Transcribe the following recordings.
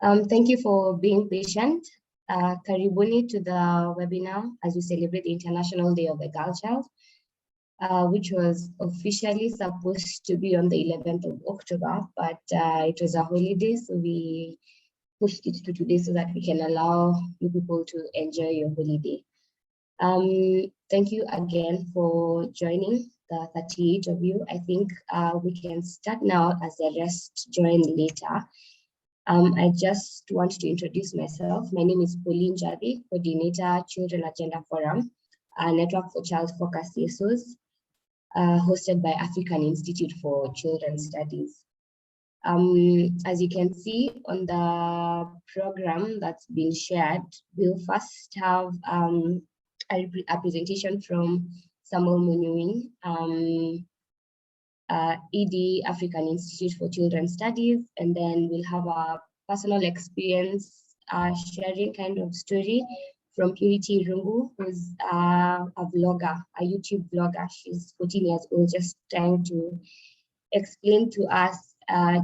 Thank you for being patient. Karibuni to the webinar as we celebrate the International Day of the Girl Child, which was officially supposed to be on the 11th of October, but it was a holiday, so we pushed it to today so that we can allow you people to enjoy your holiday. Thank you again for joining, the 38 of you. I think we can start now as the rest join later. I just want to introduce myself. My name is Pauline Jadi, Coordinator, Children Agenda Forum, a network for child focused CSOs, hosted by African Institute for Children's Studies. As you can see on the program that's been shared, we'll first have a presentation from Samuel Munyuing, ED, African Institute for Children's Studies, and then we'll have a personal experience sharing kind of story from Purity Rungu, who's a vlogger, a YouTube vlogger. She's 14 years old, just trying to explain to us,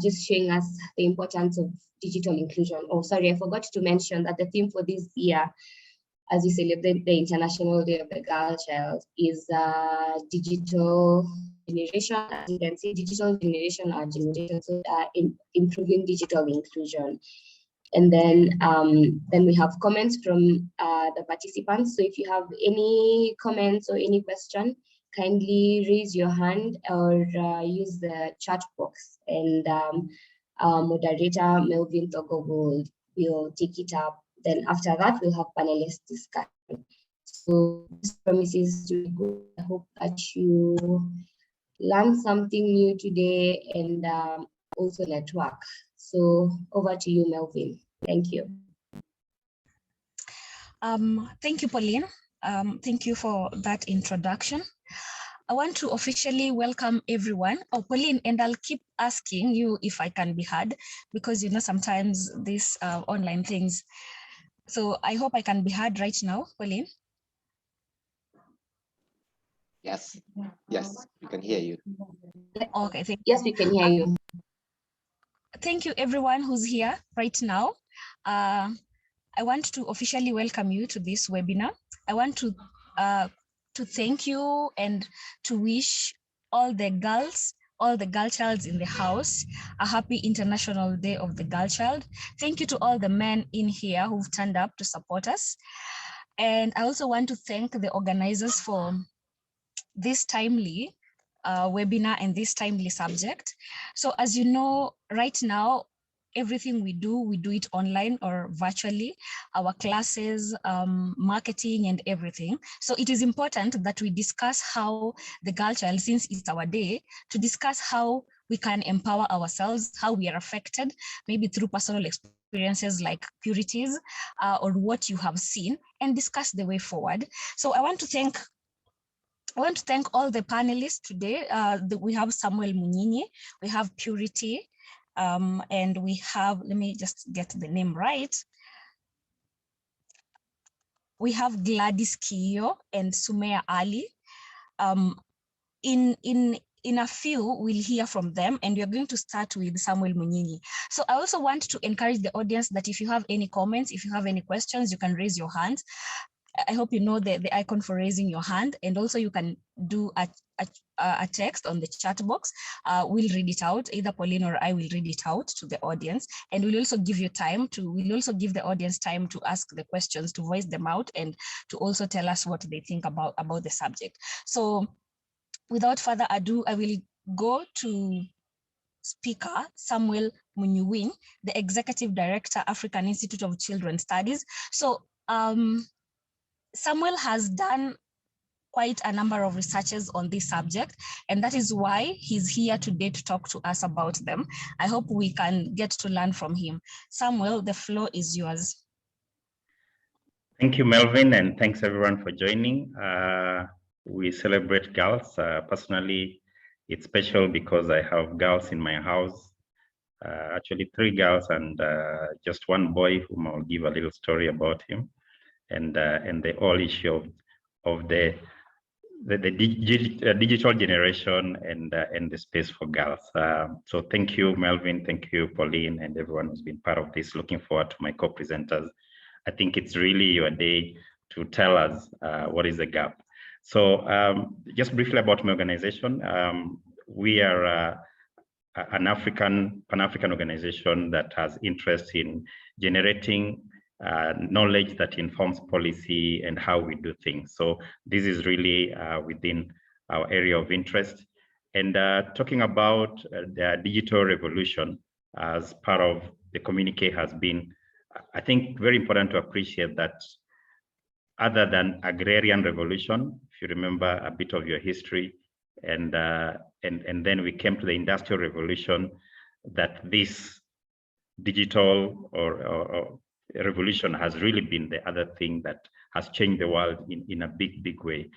just showing us the importance of digital inclusion. Oh, sorry, I forgot to mention that the theme for this year, as we celebrate the International Day of the Girl Child, is digital generation. As you can see, digital generation or generation, so improving digital inclusion. And then we have comments from the participants. So if you have any comments or any question, kindly raise your hand or use the chat box, and our moderator Melvin Togo will take it up. Then after that, we'll have panelists discussion. So this promises to be good. I hope that you learn something new today and also network. So over to you, Melvin. Thank you. Thank you, Pauline. Thank you for that introduction. I want to officially welcome everyone. Oh, Pauline, and I'll keep asking you if I can be heard, because you know sometimes these online things. So I hope I can be heard right now, Pauline. Yes, yes, we can hear you. Okay, yes, we can hear you. Thank you, everyone who's here right now. I want to officially welcome you to this webinar. I want to thank you and to wish all the girl childs in the house a happy International Day of the Girl Child. Thank you to all the men in here who've turned up to support us. And I also want to thank the organizers for this timely webinar and this timely subject. So as you know, right now, everything we do it online or virtually, our classes, marketing and everything. So it is important that we discuss how the girl child, since it's our day, to discuss how we can empower ourselves, how we are affected, maybe through personal experiences like Purity's or what you have seen, and discuss the way forward. So I want to thank all the panelists today. We have Samuel Munyinyi, we have Purity, and we have, let me just get the name right. We have Gladys Kiyo and Sumaya Ali. In a few, we'll hear from them, and we're going to start with Samuel Munyinyi. So I also want to encourage the audience that if you have any comments, if you have any questions, you can raise your hand. I hope you know the icon for raising your hand, and also you can do a text on the chat box. We'll read it out, either Pauline or I will read it out to the audience, and we'll also give the audience time to ask the questions, to voice them out, and to also tell us what they think about the subject. So without further ado, I will go to speaker Samuel Munyuing, the Executive Director, African Institute of Children's Studies. So Samuel has done quite a number of researches on this subject, and that is why he's here today to talk to us about them. I hope we can get to learn from him. Samuel, the floor is yours. Thank you, Melvin, and thanks everyone for joining. We celebrate girls. Personally, it's special because I have girls in my house, actually 3 girls and just 1 boy, whom I'll give a little story about him. And the whole issue of the digital generation and the space for girls. So thank you, Melvin. Thank you, Pauline, and everyone who's been part of this. Looking forward to my co-presenters. I think it's really your day to tell us what is the gap. So just briefly about my organization. We are an Pan-African organization that has interest in generating knowledge that informs policy and how we do things. So this is really within our area of interest. And talking about the digital revolution as part of the communique has been, I think, very important to appreciate that other than agrarian revolution, if you remember a bit of your history, and then we came to the industrial revolution, that this digital or revolution has really been the other thing that has changed the world in a big way.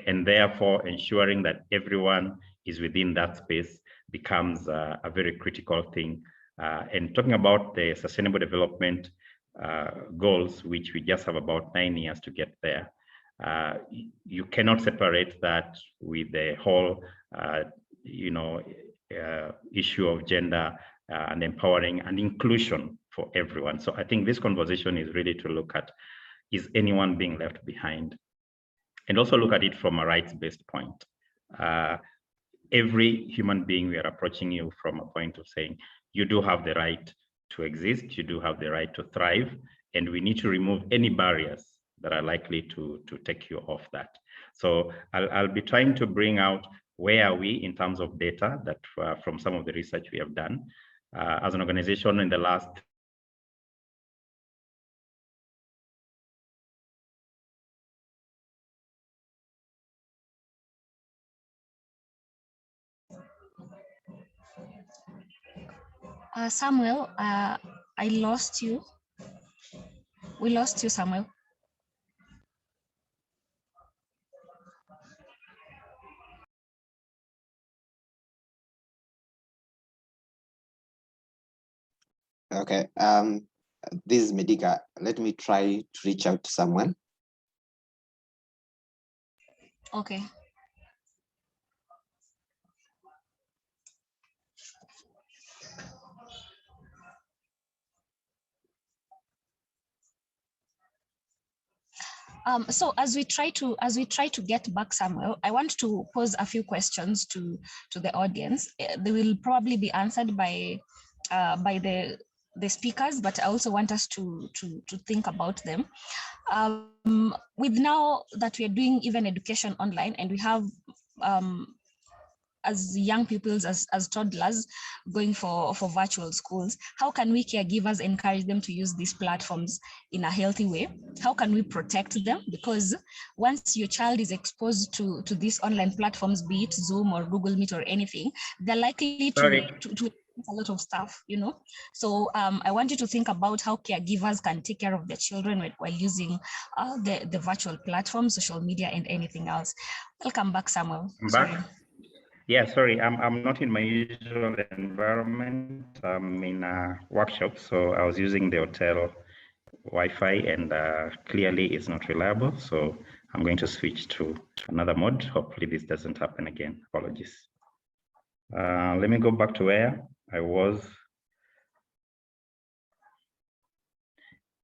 And therefore ensuring that everyone is within that space becomes a very critical thing. And talking about the sustainable development goals, which we just have about 9 years to get there, you cannot separate that with the whole issue of gender and empowering and inclusion for everyone. So I think this conversation is really to look at, is anyone being left behind? And also look at it from a rights-based point. Every human being, we are approaching you from a point of saying, you do have the right to exist, you do have the right to thrive, and we need to remove any barriers that are likely to take you off that. So I'll be trying to bring out where are we in terms of data that from some of the research we have done. As an organization in the last Samuel, I lost you. We lost you, Samuel. Okay, this is Medica. Let me try to reach out to someone. Okay. So as we try to get back Samuel, I want to pose a few questions to the audience. They will probably be answered by the speakers, but I also want us to think about them. With now that we are doing even education online, and we have as young pupils, as toddlers, going for virtual schools, how can we caregivers encourage them to use these platforms in a healthy way? How can we protect them? Because once your child is exposed to these online platforms, be it Zoom or Google Meet or anything, they're likely to a lot of stuff, you know. So I want you to think about how caregivers can take care of their children while using the virtual platforms, social media, and anything else. Welcome back, Samuel. Sorry. Yeah, sorry, I'm not in my usual environment. I'm in a workshop, so I was using the hotel Wi-Fi, and clearly it's not reliable. So I'm going to switch to another mode. Hopefully this doesn't happen again. Apologies. Let me go back to where I was.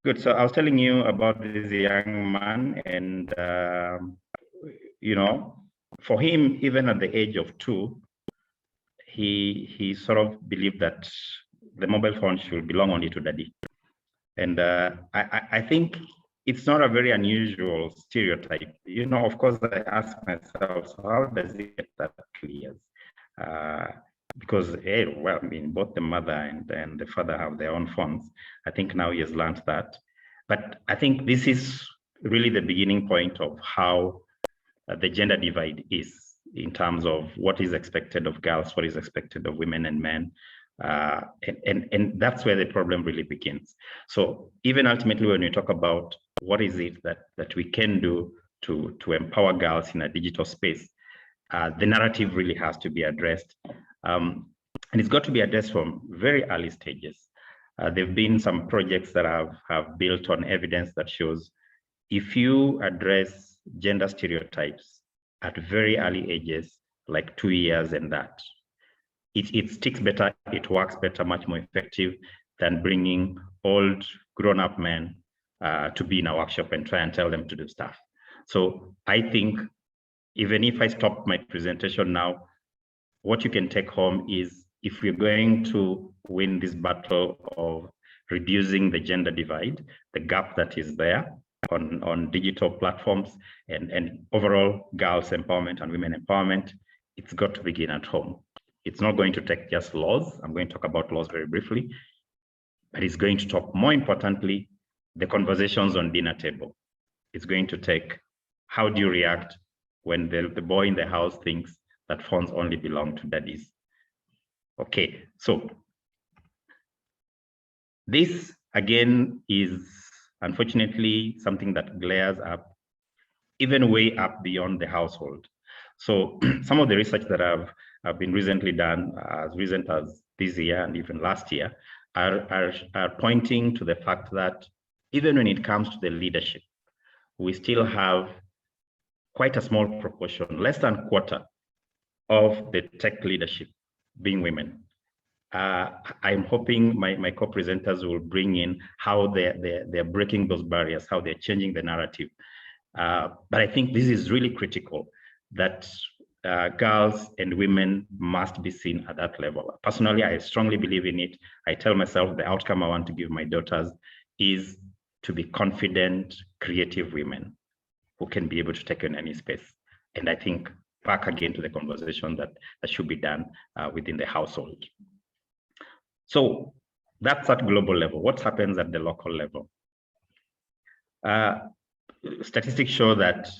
Good. So I was telling you about this young man, and you know, for him, even at the age of 2, he sort of believed that the mobile phone should belong only to daddy. And I think it's not a very unusual stereotype. You know, of course, I ask myself, so how does it get that clear? Because, well, I mean, both the mother and the father have their own phones. I think now he has learned that. But I think this is really the beginning point of how the gender divide is in terms of what is expected of girls, what is expected of women and men. And that's where the problem really begins. So even ultimately, when we talk about what is it that we can do to empower girls in a digital space, the narrative really has to be addressed. And it's got to be addressed from very early stages. There have been some projects that have built on evidence that shows if you address gender stereotypes at very early ages, like 2 years and that. It sticks better, it works better, much more effective than bringing old grown-up men to be in a workshop and try and tell them to do stuff. So I think even if I stop my presentation now, what you can take home is, if we're going to win this battle of reducing the gender divide, the gap that is there on digital platforms and overall girls empowerment and women empowerment, it's got to begin at home. It's not going to take just laws. I'm going to talk about laws very briefly, but it's going to talk, more importantly, the conversations on dinner table. It's going to take, how do you react when the boy in the house thinks that phones only belong to daddies? Okay, so this again is unfortunately something that glares up even way up beyond the household. So some of the research that have been recently done, as recent as this year and even last year, are pointing to the fact that even when it comes to the leadership, we still have quite a small proportion, less than a quarter of the tech leadership being women. I'm hoping my co-presenters will bring in how they're breaking those barriers, how they're changing the narrative. But I think this is really critical, that girls and women must be seen at that level. Personally, I strongly believe in it. I tell myself the outcome I want to give my daughters is to be confident, creative women who can be able to take on any space. And I think back again to the conversation that should be done within the household. So that's at global level. What happens at the local level? Statistics show that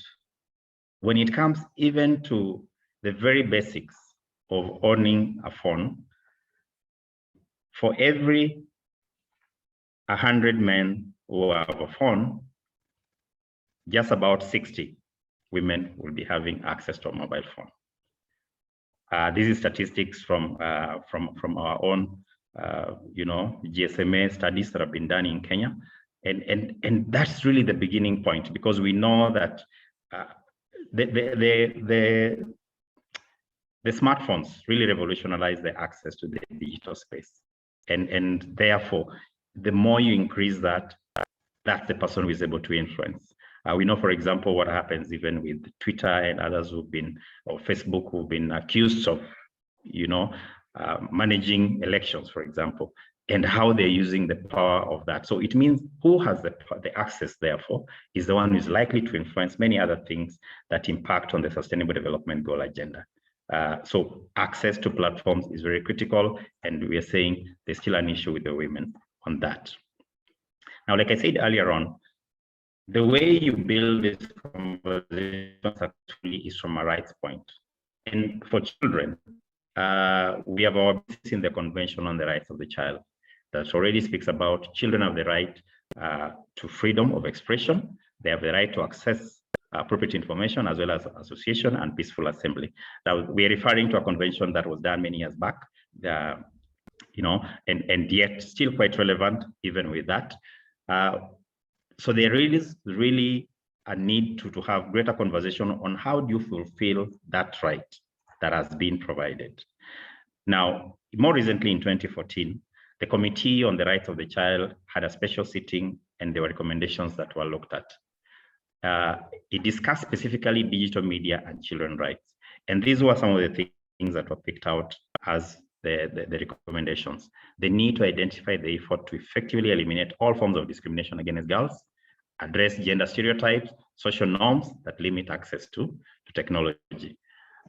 when it comes even to the very basics of owning a phone, for every 100 men who have a phone, just about 60 women will be having access to a mobile phone. This is statistics from our own, GSMA studies that have been done in Kenya, and that's really the beginning point, because we know that the smartphones really revolutionized the access to the digital space, and therefore, the more you increase that, that's the person who is able to influence. We know, for example, what happens even with Twitter and others who've been, or Facebook, who've been accused of, managing elections, for example, and how they're using the power of that. So it means who has the access, therefore, is the one who is likely to influence many other things that impact on the Sustainable Development Goal agenda. So access to platforms is very critical, and we are saying there's still an issue with the women on that. Now, like I said earlier on, the way you build this conversation actually is from a rights point. And for children, we have our basis in the Convention on the Rights of the Child that already speaks about children have the right to freedom of expression. They have the right to access appropriate information, as well as association and peaceful assembly. Now, we are referring to a convention that was done many years back, and yet still quite relevant even with that. So there is really a need to have greater conversation on how do you fulfill that right that has been provided. Now, more recently in 2014, the Committee on the Rights of the Child had a special sitting, and there were recommendations that were looked at. It discussed specifically digital media and children's rights. And these were some of the things that were picked out as the recommendations. The need to identify the effort to effectively eliminate all forms of discrimination against girls, address gender stereotypes, social norms that limit access to technology.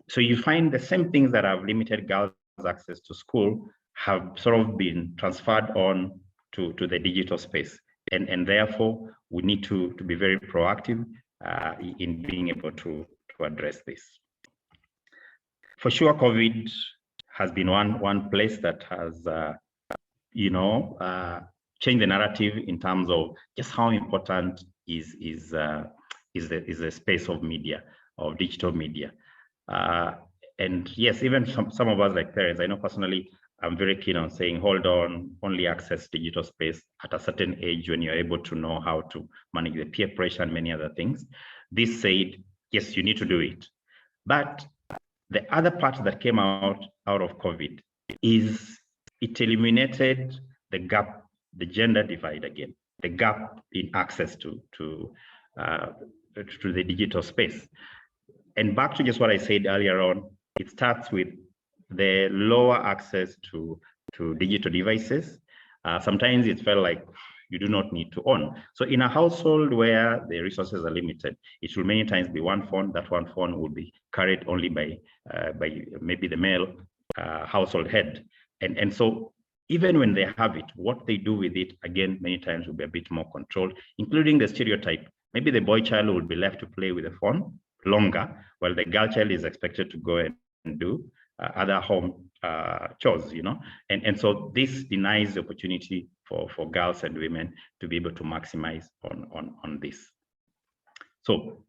So you find the same things that have limited girls' access to school have sort of been transferred on to the digital space. And therefore, we need to be very proactive in being able to address this. For sure, COVID has been one place that has, changed the narrative in terms of just how important is the space of media, of digital media. And yes, even some of us like parents, I know personally, I'm very keen on saying, hold on, only access digital space at a certain age when you're able to know how to manage the peer pressure and many other things. This said, yes, you need to do it. But the other part that came out of COVID is it eliminated the gap, the gender divide again, the gap in access to the digital space. And back to just what I said earlier on, it starts with the lower access to digital devices. Sometimes it felt like you do not need to own. So in a household where the resources are limited, it will many times be one phone. That one phone will be carried only by maybe the male household head. And so even when they have it, what they do with it, again, many times will be a bit more controlled, including the stereotype. Maybe the boy child will be left to play with the phone longer, while the girl child is expected to go and do other home chores, you know. And so this denies the opportunity for girls and women to be able to maximize on this. So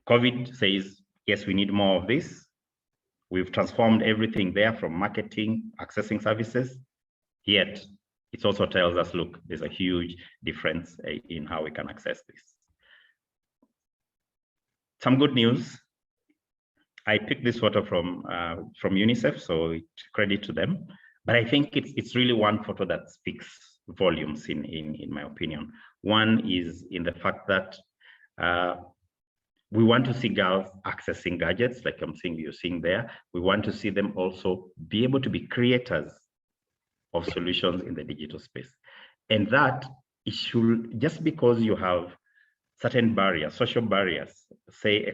COVID says, yes, we need more of this. We've transformed everything there from marketing, accessing services, yet it also tells us, look, there's a huge difference in how we can access this. Some good news. I picked this photo from UNICEF, so credit to them. But I think it's really one photo that speaks volumes in my opinion. One is in the fact that we want to see girls accessing gadgets, like you're seeing there. We want to see them also be able to be creators of solutions in the digital space. And that it should, just because you have certain barriers, social barriers, say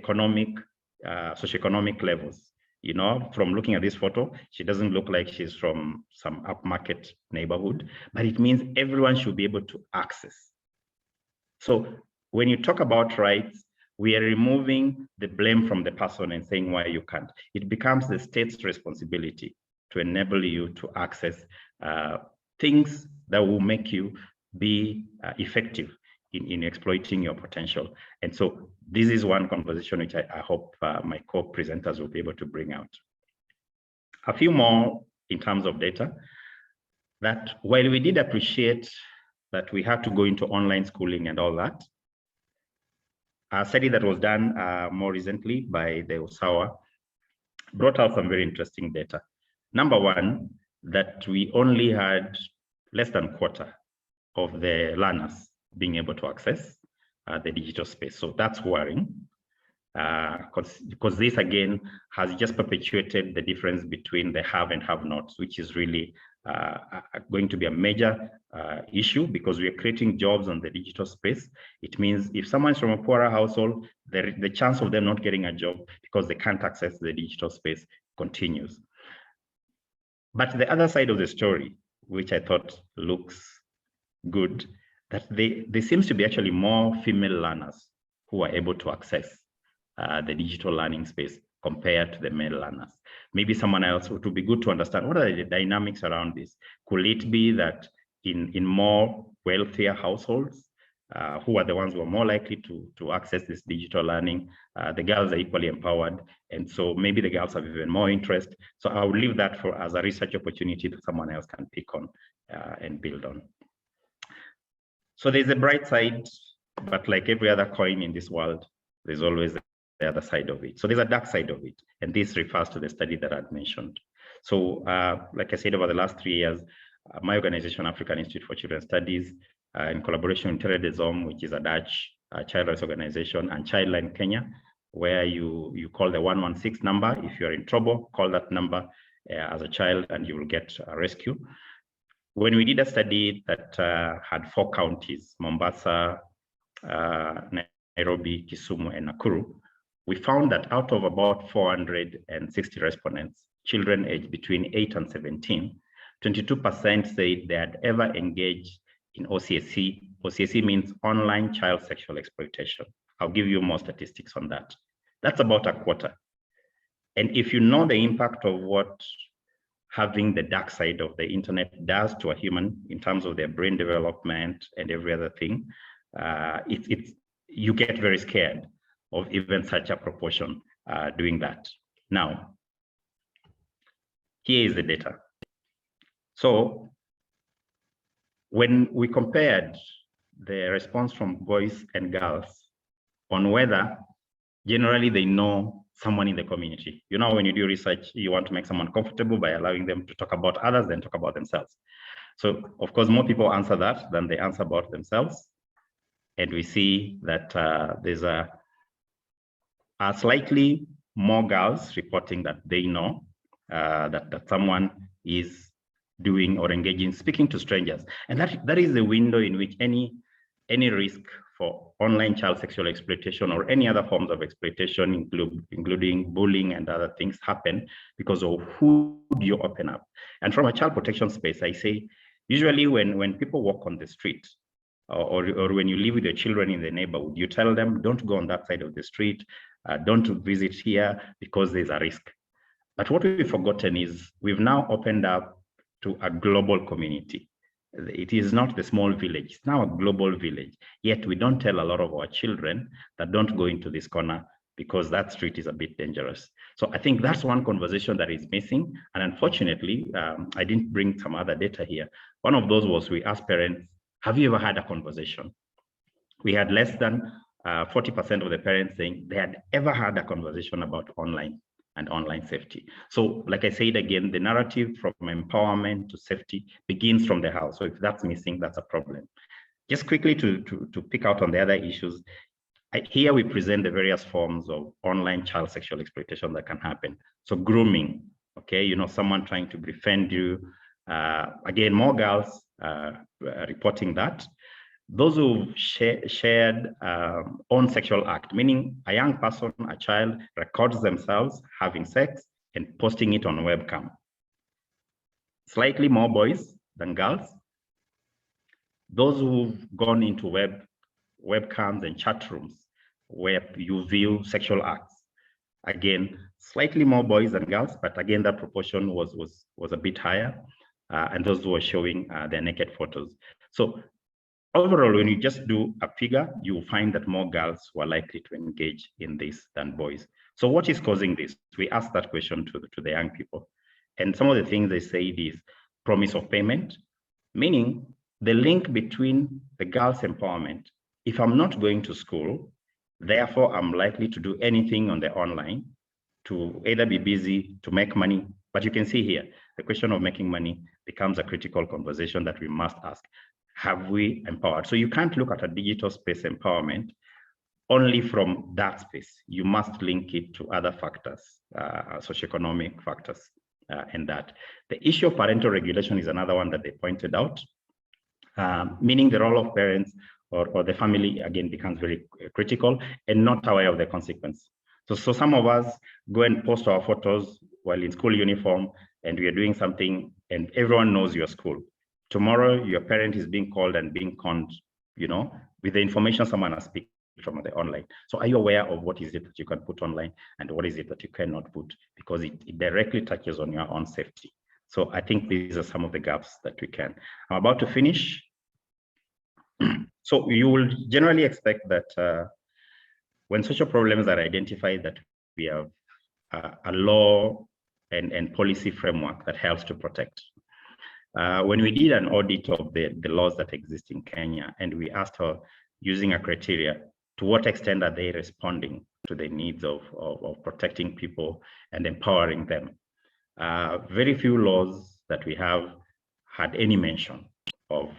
socioeconomic levels, you know, from looking at this photo, she doesn't look like she's from some upmarket neighborhood, but it means everyone should be able to access. So when you talk about rights, we are removing the blame from the person and saying why you can't. It becomes the state's responsibility to enable you to access things that will make you be effective in exploiting your potential. And so this is one conversation which I hope my co-presenters will be able to bring out. A few more in terms of data, that while we did appreciate that we had to go into online schooling and all that, a study that was done more recently by the USAWA brought out some very interesting data. Number one, that we only had less than a quarter of the learners being able to access the digital space. So that's worrying, because this again has just perpetuated the difference between the have and have nots, which is really going to be a major issue, because we are creating jobs on the digital space. It means if someone's from a poorer household, the chance of them not getting a job because they can't access the digital space continues. But the other side of the story, which I thought looks good, that there seems to be actually more female learners who are able to access the digital learning space compared to the male learners. Maybe someone else, it would be good to understand what are the dynamics around this. Could it be that in more wealthier households, who are the ones who are more likely to access this digital learning, the girls are equally empowered, and so maybe the girls have even more interest. So I will leave that as a research opportunity that someone else can pick on and build on. So there's a bright side, but like every other coin in this world, there's always the other side of it. So there's a dark side of it, and this refers to the study that I'd mentioned. So like I said, over the last 3 years, my organization, African Institute for Children's Studies, in collaboration with Teledesome, which is a Dutch child rights organization, and Childline Kenya, where you call the 116 number. If you're in trouble, call that number as a child and you will get a rescue. When we did a study that had 4 counties, Mombasa, Nairobi, Kisumu, and Nakuru, we found that out of about 460 respondents, children aged between 8 and 17, 22% said they had ever engaged in OCSC. OCSC means online child sexual exploitation. I'll give you more statistics on that. That's about a quarter. And if you know the impact of what having the dark side of the internet does to a human in terms of their brain development and every other thing, you get very scared of even such a proportion doing that. Now, here is the data. So when we compared the response from boys and girls on whether generally they know someone in the community. You know, when you do research, you want to make someone comfortable by allowing them to talk about others, then talk about themselves. So of course, more people answer that than they answer about themselves. And we see that there's a slightly more girls reporting that they know that someone is doing or engaging, speaking to strangers. And that is the window in which any risk for online child sexual exploitation or any other forms of exploitation, including bullying and other things, happen because of who you open up. And from a child protection space, I say, usually when people walk on the street, or when you live with your children in the neighborhood, you tell them, don't go on that side of the street, don't visit here because there's a risk. But what we've forgotten is we've now opened up to a global community. It is not the small village, it's now a global village. Yet we don't tell a lot of our children that don't go into this corner because that street is a bit dangerous. So I think that's one conversation that is missing. And unfortunately, I didn't bring some other data here. One of those was we asked parents, have you ever had a conversation? We had less than 40% of the parents saying they had ever had a conversation about online and online safety. So like I said again, the narrative from empowerment to safety begins from the house. So if that's missing, that's a problem. Just quickly to pick out on the other issues, here we present the various forms of online child sexual exploitation that can happen. So grooming, okay, you know, someone trying to befriend you. Again, more girls reporting that. Those who shared own sexual act, meaning a young person, a child, records themselves having sex and posting it on webcam. Slightly more boys than girls. Those who've gone into webcams and chat rooms where you view sexual acts. Again, slightly more boys than girls, but again, that proportion was a bit higher. And those who were showing their naked photos. So overall, when you just do a figure, you will find that more girls were likely to engage in this than boys. So what is causing this? We asked that question to the young people. And some of the things they say is promise of payment, meaning the link between the girls' empowerment. If I'm not going to school, therefore I'm likely to do anything on the online to either be busy, to make money. But you can see here, the question of making money becomes a critical conversation that we must ask. Have we empowered? So you can't look at a digital space empowerment only from that space. You must link it to other factors, socioeconomic factors, and that. The issue of parental regulation is another one that they pointed out, meaning the role of parents or the family, again, becomes very critical and not aware of the consequence. So some of us go and post our photos while in school uniform and we are doing something and everyone knows your school. Tomorrow, your parent is being called and being conned, you know, with the information someone has picked from the online. So are you aware of what is it that you can put online and what is it that you cannot put? Because it directly touches on your own safety. So I think these are some of the gaps that we can. I'm about to finish. So you will generally expect that when social problems are identified, that we have a law and policy framework that helps to protect. When we did an audit of the laws that exist in Kenya, and we asked her, using a criteria, to what extent are they responding to the needs of protecting people and empowering them? Very few laws that we have had any mention of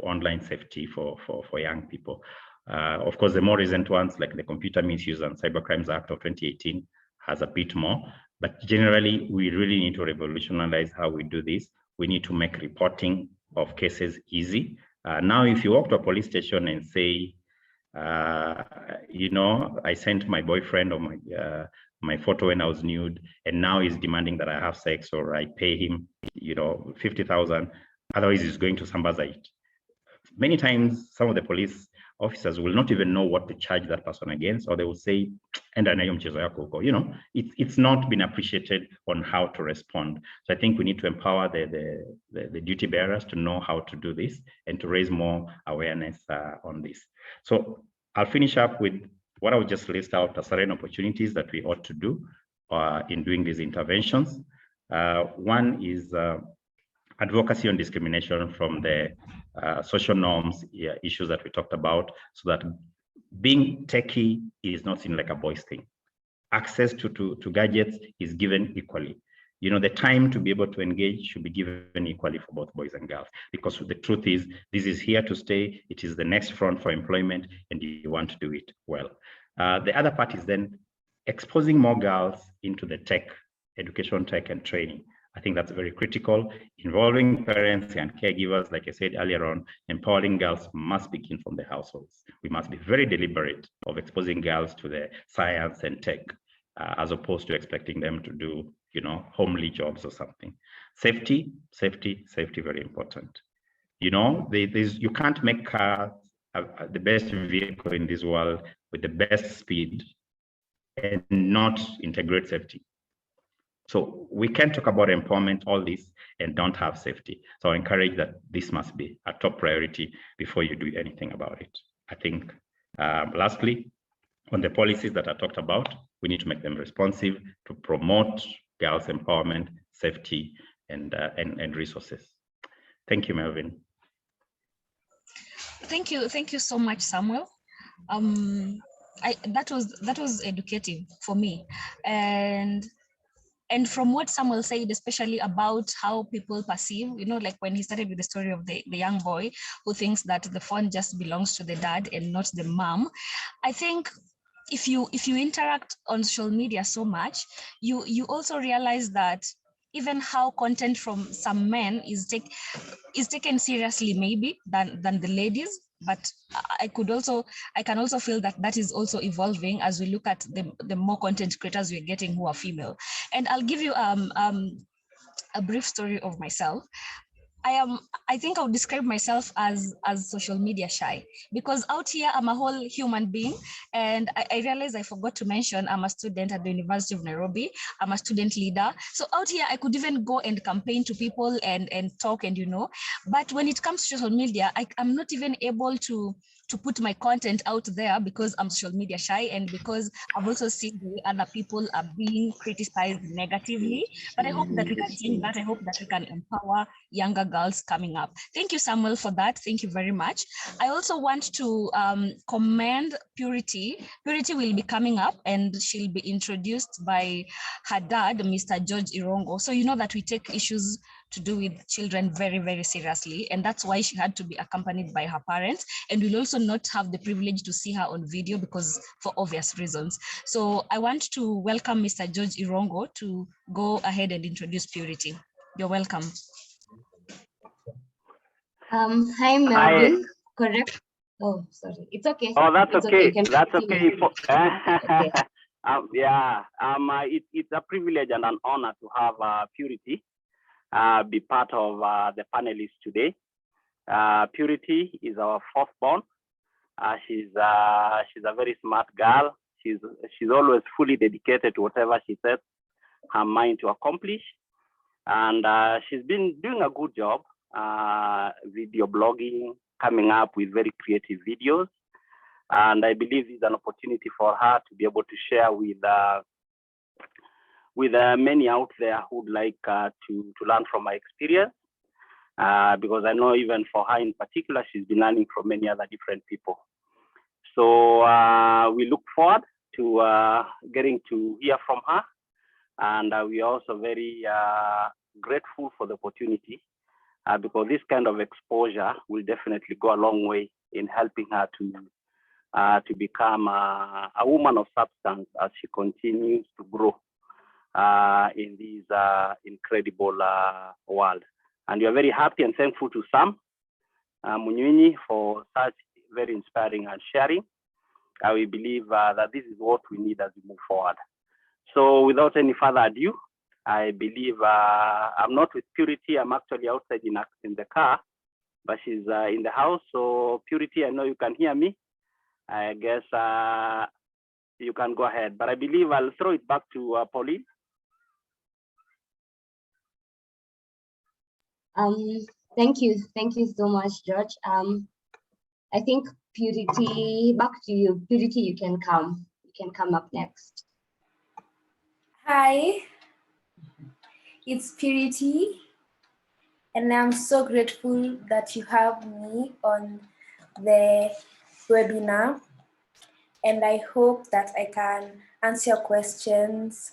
online safety for young people. Of course, the more recent ones, like the Computer Misuse and Cybercrimes Act of 2018, has a bit more. But generally, we really need to revolutionize how we do this. We need to make reporting of cases easy. Now, if you walk to a police station and say, you know, I sent my boyfriend or my photo when I was nude, and now he's demanding that I have sex or I pay him, you know, 50,000. Otherwise, he's going to Sambazite. Many times, some of the police officers will not even know what to charge that person against, or they will say, and you know, it's not been appreciated on how to respond. So I think we need to empower the duty bearers to know how to do this and to raise more awareness on this. So I'll finish up with what I would just list out as certain opportunities that we ought to do in doing these interventions. One is advocacy on discrimination from the social norms issues that we talked about, so that being techie is not seen like a boys thing. access to gadgets is given equally. You know, the time to be able to engage should be given equally for both boys and girls, because the truth is, this is here to stay. It is the next front for employment, and you want to do it well. The other part is then exposing more girls into the tech, education, tech, and training. I think that's very critical. Involving parents and caregivers, like I said earlier on, empowering girls must begin from the households. We must be very deliberate of exposing girls to the science and tech, as opposed to expecting them to do, you know, homely jobs or something. Safety, very important. You know, you can't make the best vehicle in this world with the best speed and not integrate safety. So we can talk about empowerment, all this, and don't have safety. So I encourage that this must be a top priority before you do anything about it. I think, lastly, on the policies that I talked about, we need to make them responsive to promote girls' empowerment, safety, and resources. Thank you, Melvin. Thank you so much, Samuel. That was educative for me, and from what Samuel said, especially about how people perceive, you know, like when he started with the story of the young boy who thinks that the phone just belongs to the dad and not the mom. I think if you interact on social media so much, you also realize that even how content from some men is taken seriously, maybe than the ladies. But I can also feel that is also evolving as we look at the more content creators we're getting who are female. And I'll give you a brief story of myself. I think I would describe myself as social media shy, because out here I'm a whole human being, and I realized I forgot to mention I'm a student at the University of Nairobi. I'm a student leader. So out here I could even go and campaign to people and talk, and you know, but when it comes to social media, I'm not even able to put my content out there because I'm social media shy, and because I've also seen the way other people are being criticized negatively. But I hope that we can change that. I hope that we can empower younger girls coming up. Thank you, Samuel, for that. Thank you very much. I also want to commend Purity. Purity will be coming up, and she'll be introduced by her dad, Mr. George Irongo. So you know that we take issues to do with children very, very seriously, and that's why she had to be accompanied by her parents, and we'll also not have the privilege to see her on video because for obvious reasons. So I want to welcome Mr. George Irongo to go ahead and introduce Purity. You're welcome. Hi, Melvin. Correct? Oh, sorry. It's okay. Oh, that's it's okay. okay. That's okay. Okay. It's a privilege and an honor to have Purity be part of the panelists today. Purity is our firstborn. She's a very smart girl. She's always fully dedicated to whatever she sets her mind to accomplish, and she's been doing a good job. Video blogging, coming up with very creative videos, and I believe it's an opportunity for her to be able to share with many out there who'd like to learn from my experience, because I know even for her in particular, she's been learning from many other different people. So we look forward to getting to hear from her, and we're also very grateful for the opportunity, because this kind of exposure will definitely go a long way in helping her to become a woman of substance as she continues to grow in this incredible world. And we are very happy and thankful to Sam Munyunyi for such very inspiring and sharing. We believe that this is what we need as we move forward. So without any further ado, I believe I'm not with Purity. I'm actually outside in the car, but she's in the house. So Purity, I know you can hear me. I guess you can go ahead, but I believe I'll throw it back to Pauline. Thank you so much, George. I think Purity, back to you. Purity, you can come up next. Hi, it's Purity, and I'm so grateful that you have me on the webinar, and I hope that I can answer your questions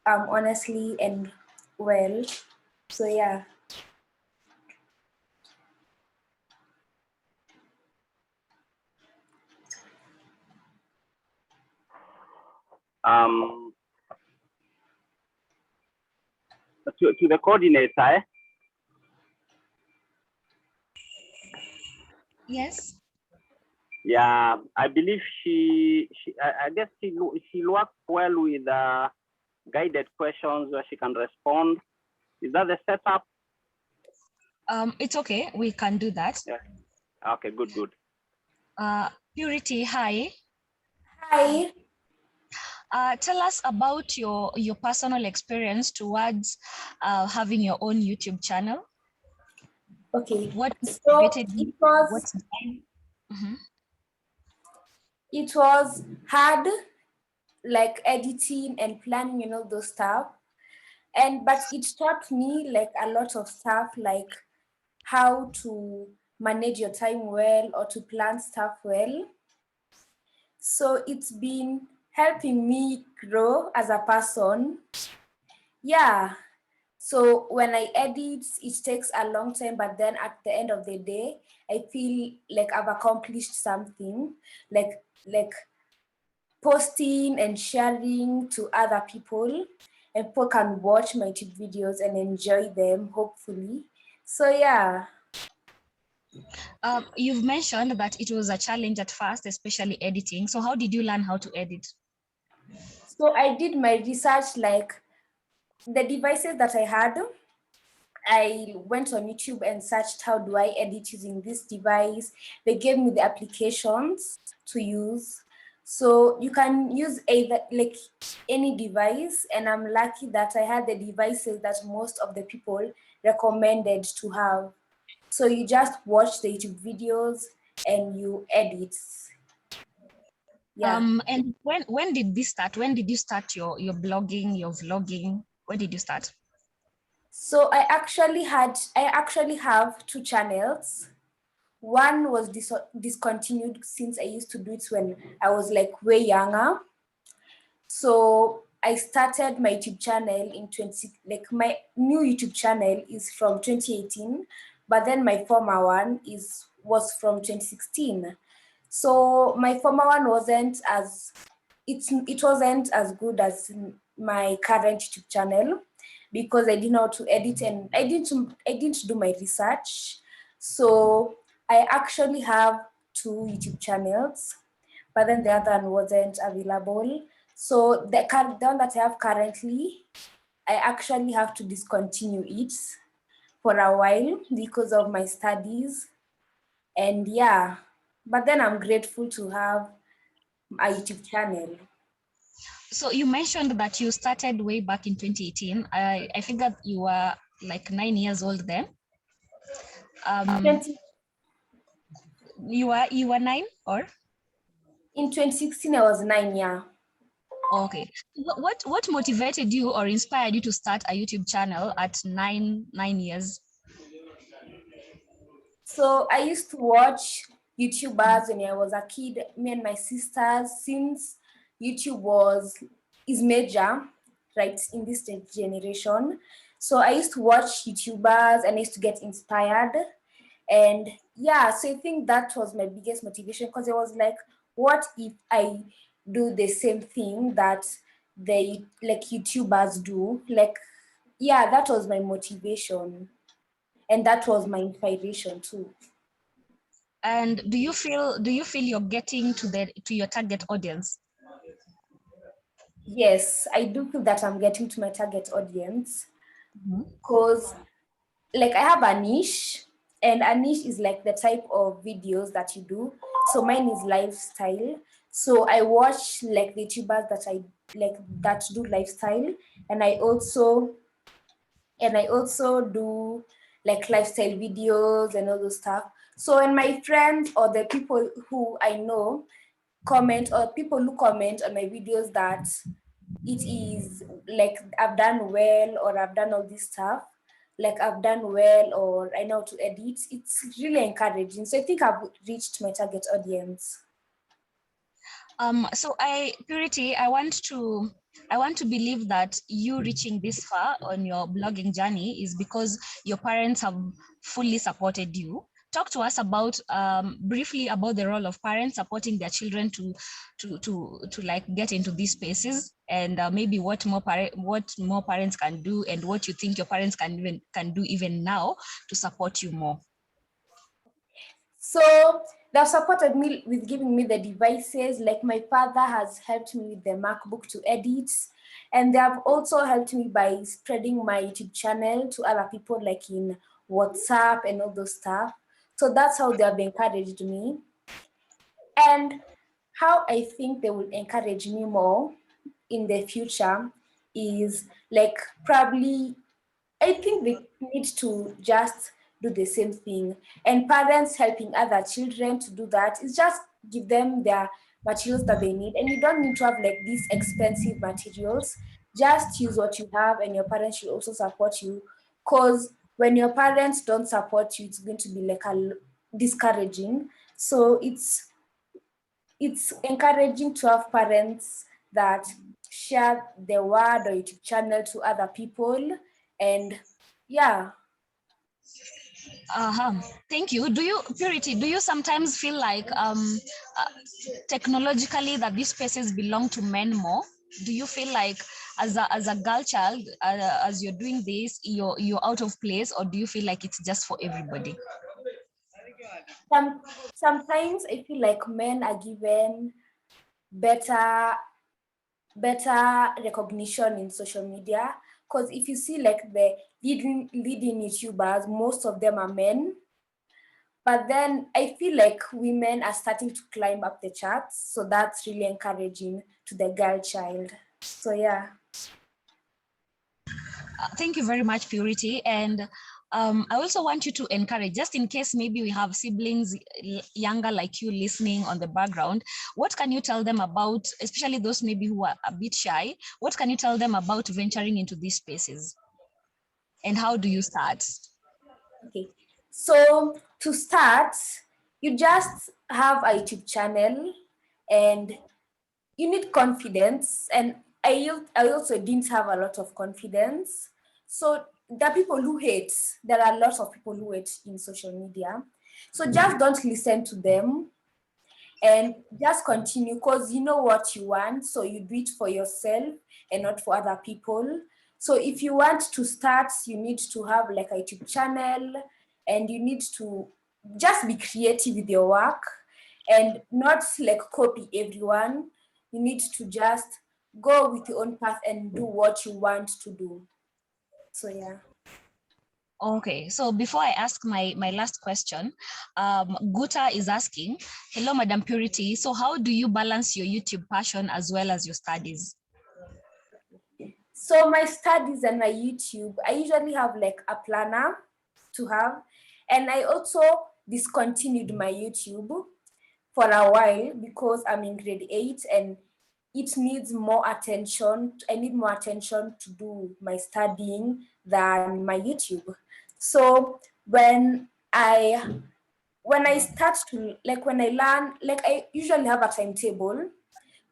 honestly and well. So yeah. To the coordinator. Yes. Yeah, I believe I guess she works well with guided questions where she can respond. Is that the setup? It's okay. We can do that. Yeah. Okay, good. Purity, hi. Hi. Tell us about your personal experience towards having your own YouTube channel. Okay. What So motivated you? it was What's it was hard, like editing and planning, you know, those stuff. But it taught me like a lot of stuff, like how to manage your time well or to plan stuff well. So it's been helping me grow as a person. Yeah. So when I edit, it takes a long time, but then at the end of the day, I feel like I've accomplished something, like posting and sharing to other people, and people can watch my YouTube videos and enjoy them, hopefully. So yeah. You've mentioned that it was a challenge at first, especially editing. So how did you learn how to edit? So I did my research, like the devices that I had. I went on YouTube and searched how do I edit using this device. They gave me the applications to use. So you can use either like any device, and I'm lucky that I had the devices that most of the people recommended to have. So you just watch the YouTube videos and you edit. Yeah. And when did this start? When did you start your blogging, your vlogging? When did you start? So I actually have two channels. One was discontinued since I used to do it when I was like way younger. So I started my YouTube channel in my new YouTube channel is from 2018, but then my former one was from 2016. So my former one wasn't as good as my current YouTube channel because I didn't know how to edit and I didn't do my research. So I actually have two YouTube channels, but then the other one wasn't available. So the one that I have currently, I actually have to discontinue it for a while because of my studies. And yeah, but then I'm grateful to have a YouTube channel. So you mentioned that you started way back in 2018. I figured you were like 9 years old then. You were 9 or? In 2016, I was 9, yeah. Okay. What motivated you or inspired you to start a YouTube channel at nine years? So I used to watch YouTubers when I was a kid, me and my sisters, since YouTube is major, right, in this generation. So I used to watch YouTubers and I used to get inspired. And yeah, so I think that was my biggest motivation because it was like, what if I do the same thing that the YouTubers do? Like, yeah, that was my motivation. And that was my inspiration too. And do you feel you're getting to your target audience? Yes, I do feel that I'm getting to my target audience because like I have a niche, and a niche is like the type of videos that you do. So mine is lifestyle. So I watch like the YouTubers that do lifestyle, and I also do like lifestyle videos and all those stuff. So when my friends or the people who I know comment, or people who comment on my videos that it is like I've done well or I've done all this stuff, like I've done well or I know how to edit, it's really encouraging. So I think I've reached my target audience. So Purity, I want to believe that you reaching this far on your blogging journey is because your parents have fully supported you. Talk to us about briefly about the role of parents supporting their children to like get into these spaces, and maybe what more parents can do, and what you think your parents can do even now to support you more. So they've supported me with giving me the devices. Like my father has helped me with the MacBook to edit. And they have also helped me by spreading my YouTube channel to other people, like in WhatsApp and all those stuff. So that's how they have encouraged me. And how I think they will encourage me more in the future is like probably, I think they need to just do the same thing. And parents helping other children to do that is just give them their materials that they need. And you don't need to have like these expensive materials. Just use what you have, and your parents should also support you. Because when your parents don't support you, it's going to be like discouraging. So it's encouraging to have parents that share the word or YouTube channel to other people. And yeah. Thank you. Purity, do you sometimes feel like technologically that these spaces belong to men more? Do you feel like as a girl child, as you're doing this, you're out of place, or do you feel like it's just for everybody? Sometimes I feel like men are given better recognition in social media, because if you see like the leading YouTubers, most of them are men. But then I feel like women are starting to climb up the charts, so that's really encouraging to the girl child. So yeah. Thank you very much, Purity. And I also want you to encourage, just in case maybe we have siblings younger like you listening on the background, what can you tell them about, especially those maybe who are a bit shy, what can you tell them about venturing into these spaces? And how do you start? Okay, so to start, you just have a YouTube channel, and you need confidence. And I also didn't have a lot of confidence. So there are people who hate. There are lots of people who hate in social media. So just don't listen to them, and just continue, because you know what you want. So you do it for yourself and not for other people. So if you want to start, you need to have like a YouTube channel, and you need to just be creative with your work and not like copy everyone. You need to just go with your own path and do what you want to do. So yeah. Okay, so before I ask my last question, Guta is asking, hello, Madam Purity. So how do you balance your YouTube passion as well as your studies? So my studies and my YouTube, I usually have like a planner to have. And I also discontinued my YouTube for a while because I'm in grade 8 and it needs more attention. I need more attention to do my studying than my YouTube. So when I start to, like when I learn, like I usually have a timetable,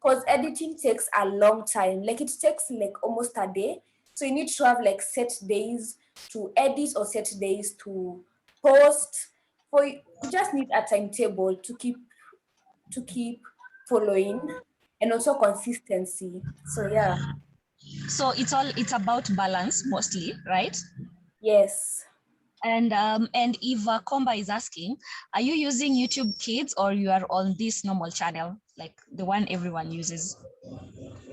because editing takes a long time. Like it takes like almost a day. So you need to have like set days to edit or set days to post. You just need a timetable to keep following, and also consistency. So yeah. So it's about balance mostly, right? Yes. And Eva Komba is asking, are you using YouTube Kids or you are on this normal channel, like the one everyone uses?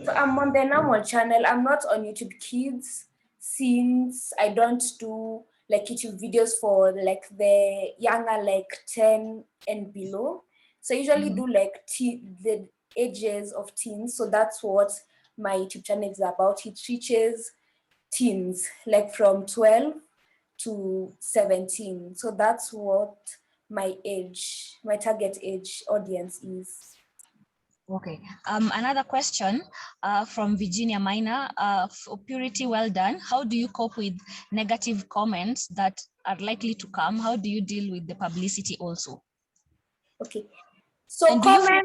So I'm on the normal channel. I'm not on YouTube Kids, since I don't do like YouTube videos for like the younger, like 10 and below. So I usually do like the ages of teens. So that's what my YouTube channel is about. It reaches teens, like from 12 to 17. So that's what my target age audience is. Okay. Another question from Virginia Minor. For Purity, well done. How do you cope with negative comments that are likely to come? How do you deal with the publicity also? Okay. So and do you feel,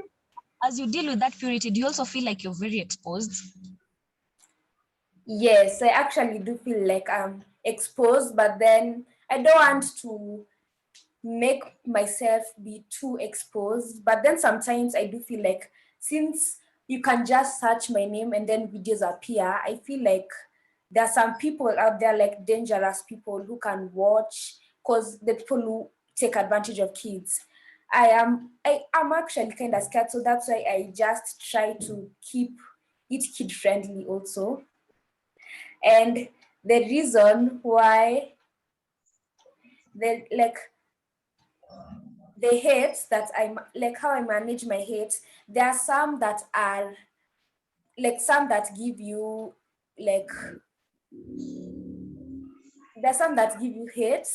as you deal with that Purity, do you also feel like you're very exposed? Yes, I actually do feel like I'm exposed, but then I don't want to make myself be too exposed. But then sometimes I do feel like since you can just search my name and then videos appear, I feel like there are some people out there, like dangerous people who can watch, because the people who take advantage of kids. I am actually kind of scared, so that's why I just try to keep it kid friendly also. And the reason why the hate that I like, how I manage my hate, there are some that are like, some that give you like, there's some that give you hate,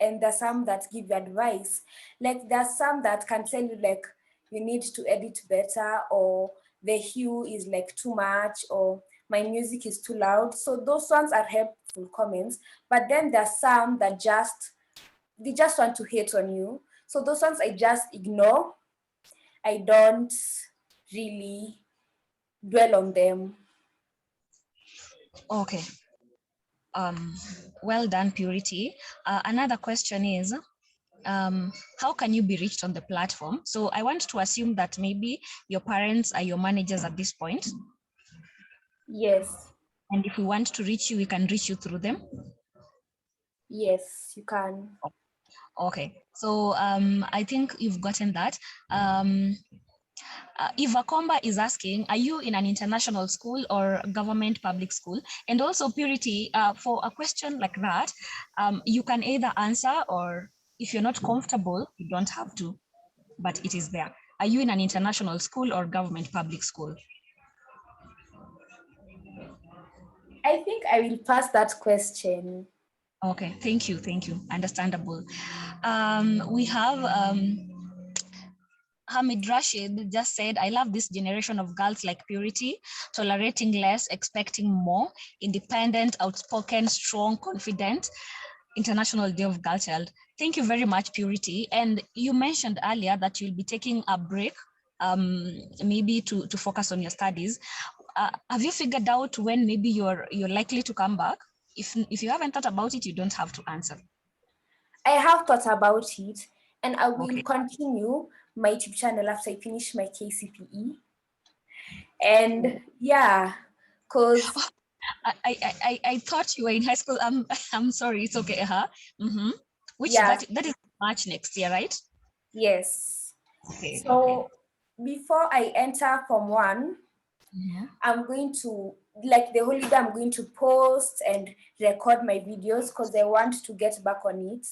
and there's some that give you advice. Like there's some that can tell you like you need to edit better, or the hue is like too much, or my music is too loud. So those ones are helpful comments. But then there's some that they just want to hate on you. So those ones I just ignore. I don't really dwell on them. Okay. Well done, Purity. Another question is, how can you be reached on the platform? So I want to assume that maybe your parents are your managers at this point. Yes. And if we want to reach you, we can reach you through them. Yes, you can. Okay. So I think you've gotten that. Eva Komba is asking, are you in an international school or government public school? And also Purity, for a question like that, you can either answer, or if you're not comfortable, you don't have to, but it is there. Are you in an international school or government public school? I think I will pass that question. Okay, thank you, understandable. We have Hamid Rashid just said, I love this generation of girls like Purity, tolerating less, expecting more, independent, outspoken, strong, confident. International Day of Girl Child. Thank you very much, Purity. And you mentioned earlier that you'll be taking a break, maybe to focus on your studies. Have you figured out when maybe you're likely to come back? If you haven't thought about it, you don't have to answer. I have thought about it, and I will Okay. continue my YouTube channel after I finish my KCPE. And yeah, because I thought you were in high school. I'm sorry, it's okay. Which yeah, that is March next year, right? yes. Okay. So before I enter Form 1, I'm going to, like the whole day, I'm going to post and record my videos because I want to get back on it.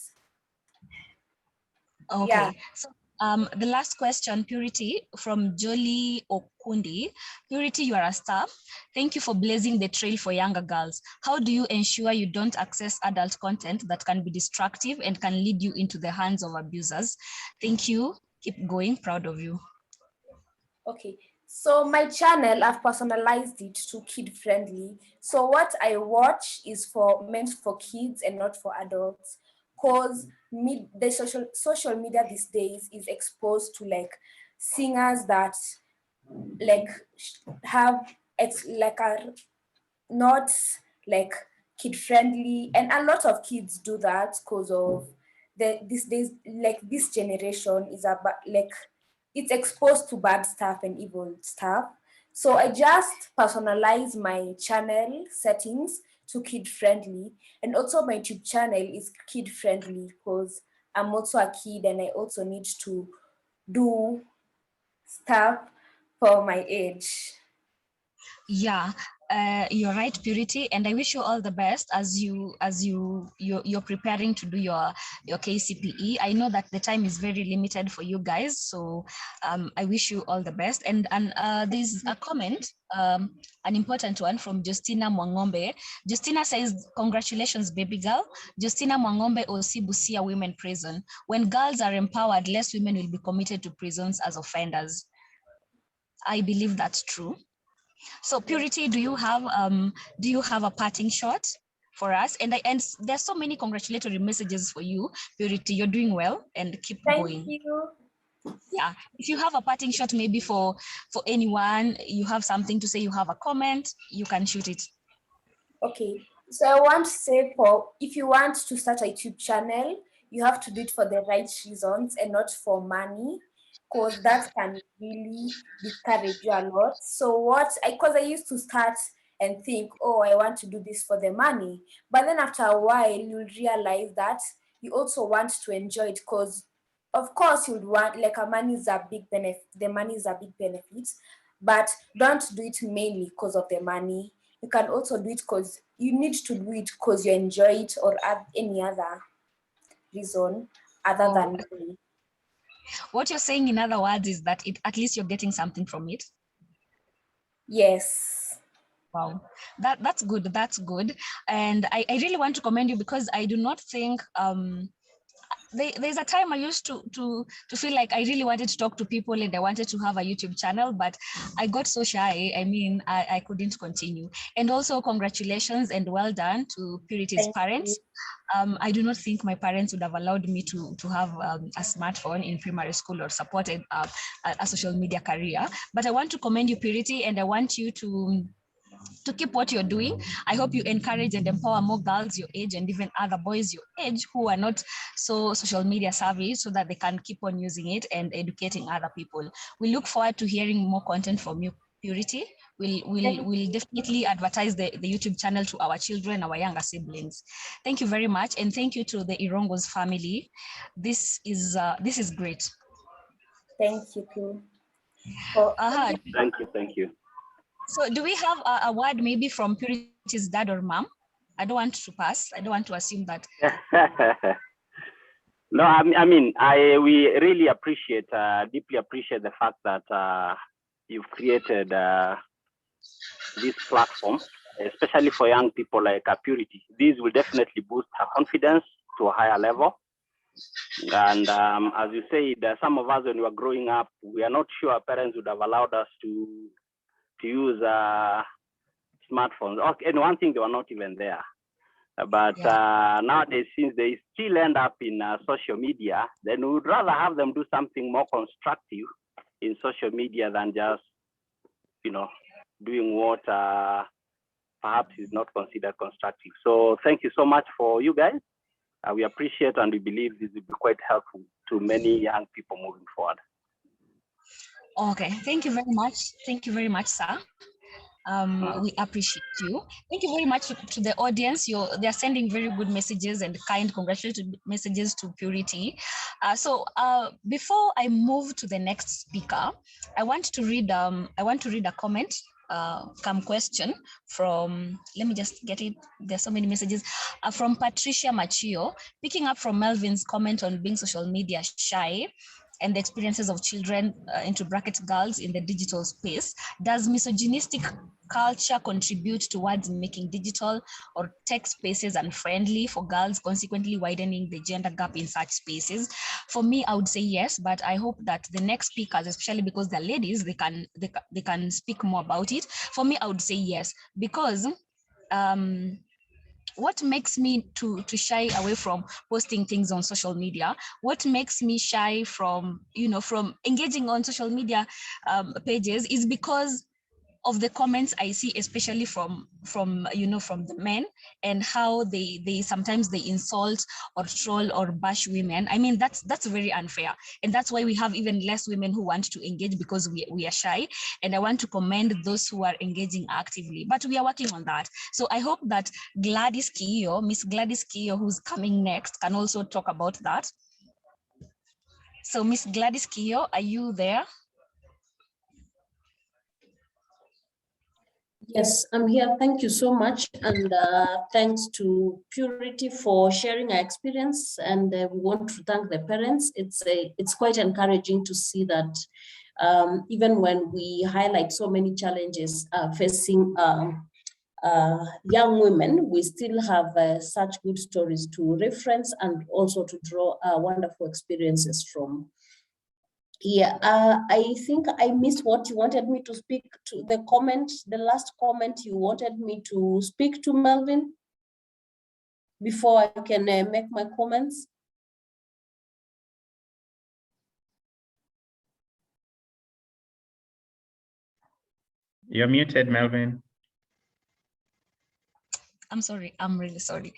Okay. Yeah. So the last question, Purity, from Jolie Okundi. Purity, you are a star. Thank you for blazing the trail for younger girls. How do you ensure you don't access adult content that can be destructive and can lead you into the hands of abusers? Thank you. Keep going. Proud of you. Okay. So my channel, I've personalized it to kid friendly. So what I watch is meant for kids and not for adults. Because the social media these days is exposed to like singers that like have are not like kid friendly, and a lot of kids do that because of these days, like this generation is about like it's exposed to bad stuff and evil stuff. So I just personalize my channel settings to kid friendly, and also my YouTube channel is kid friendly because I'm also a kid and I also need to do stuff for my age. Yeah, you're right, Purity, and I wish you all the best as you're preparing to do your KCPE. I know that the time is very limited for you guys, so I wish you all the best. And there's a comment, an important one from Justina Mwangombe. Justina says, "Congratulations, baby girl. Justina Mwangombe, OC Busia Women Prison. When girls are empowered, less women will be committed to prisons as offenders." I believe that's true. So Purity, do you have a parting shot for us? And there's so many congratulatory messages for you, Purity. You're doing well and keep going. Thank you. yeah, if you have a parting shot, maybe for anyone, you have something to say, you have a comment, you can shoot it. Okay, so I want to say, if you want to start a YouTube channel, you have to do it for the right reasons and not for money, because that can really discourage you a lot. So because I used to start and think, oh, I want to do this for the money. But then after a while, you'll realize that you also want to enjoy it, because of course you'd want, like, the money is a big benefit, but don't do it mainly because of the money. You can also do it because you need to do it because you enjoy it, or any other reason other than money. What you're saying, in other words, is that at least you're getting something from it. Yes. Wow, that's good. That's good. And I really want to commend you, because I do not think there's a time I used to feel like I really wanted to talk to people and I wanted to have a YouTube channel, but I got so shy. I mean, I couldn't continue. And also, congratulations and well done to Purity's parents. I do not think my parents would have allowed me to have a smartphone in primary school or supported a social media career. But I want to commend you, Purity, and I want you to keep what you're doing. I hope you encourage and empower more girls your age and even other boys your age who are not so social media savvy, so that they can keep on using it and educating other people. We look forward to hearing more content from you, Purity. We'll definitely advertise the YouTube channel to our children, our younger siblings. Thank you very much, and thank you to the Irongos family. This is great. Thank you too. Thank you. So do we have a word maybe from Purity's dad or mom? I don't want to pass. I don't want to assume that. No, I mean, we really appreciate, deeply appreciate the fact that you've created this platform, especially for young people like Purity. This will definitely boost her confidence to a higher level. And as you said, some of us, when we were growing up, we are not sure our parents would have allowed us to use smartphones. And one thing, they were not even there. But nowadays, since they still end up in social media, then we would rather have them do something more constructive in social media than just, doing what perhaps is not considered constructive. So thank you so much for you guys. We appreciate and we believe this will be quite helpful to many young people moving forward. Okay, thank you very much. Thank you very much, sir. We appreciate you. Thank you very much to the audience. They're sending very good messages and kind congratulatory messages to Purity. So before I move to the next speaker, I want to read a comment. Question from, let me just get it. There's so many messages from Patricia Machio, picking up from Melvin's comment on being social media shy and the experiences of children, into brackets girls, in the digital space. Does misogynistic culture contribute towards making digital or tech spaces unfriendly for girls, consequently widening the gender gap in such spaces? For me, I would say yes, but I hope that the next speakers, especially because they're ladies, they can speak more about it. For me, I would say yes, because what makes me to shy away from posting things on social media, what makes me shy from engaging on social media pages, is because of the comments I see, especially from the men, and how they sometimes they insult or troll or bash women. I mean, that's very unfair, and that's why we have even less women who want to engage, because we are shy. And I want to commend those who are engaging actively, but we are working on that. So I hope that Miss Gladys Kiyo, who's coming next, can also talk about that. So Miss Gladys Kiyo, are you there? Yes, I'm here. Thank you so much. And thanks to Purity for sharing her experience. And we want to thank the parents. It's quite encouraging to see that even when we highlight so many challenges facing young women, we still have such good stories to reference and also to draw wonderful experiences from. Yeah, I think I missed what you wanted me to speak to, the last comment you wanted me to speak to, Melvin, before I can make my comments. You're muted, Melvin. I'm sorry, I'm really sorry.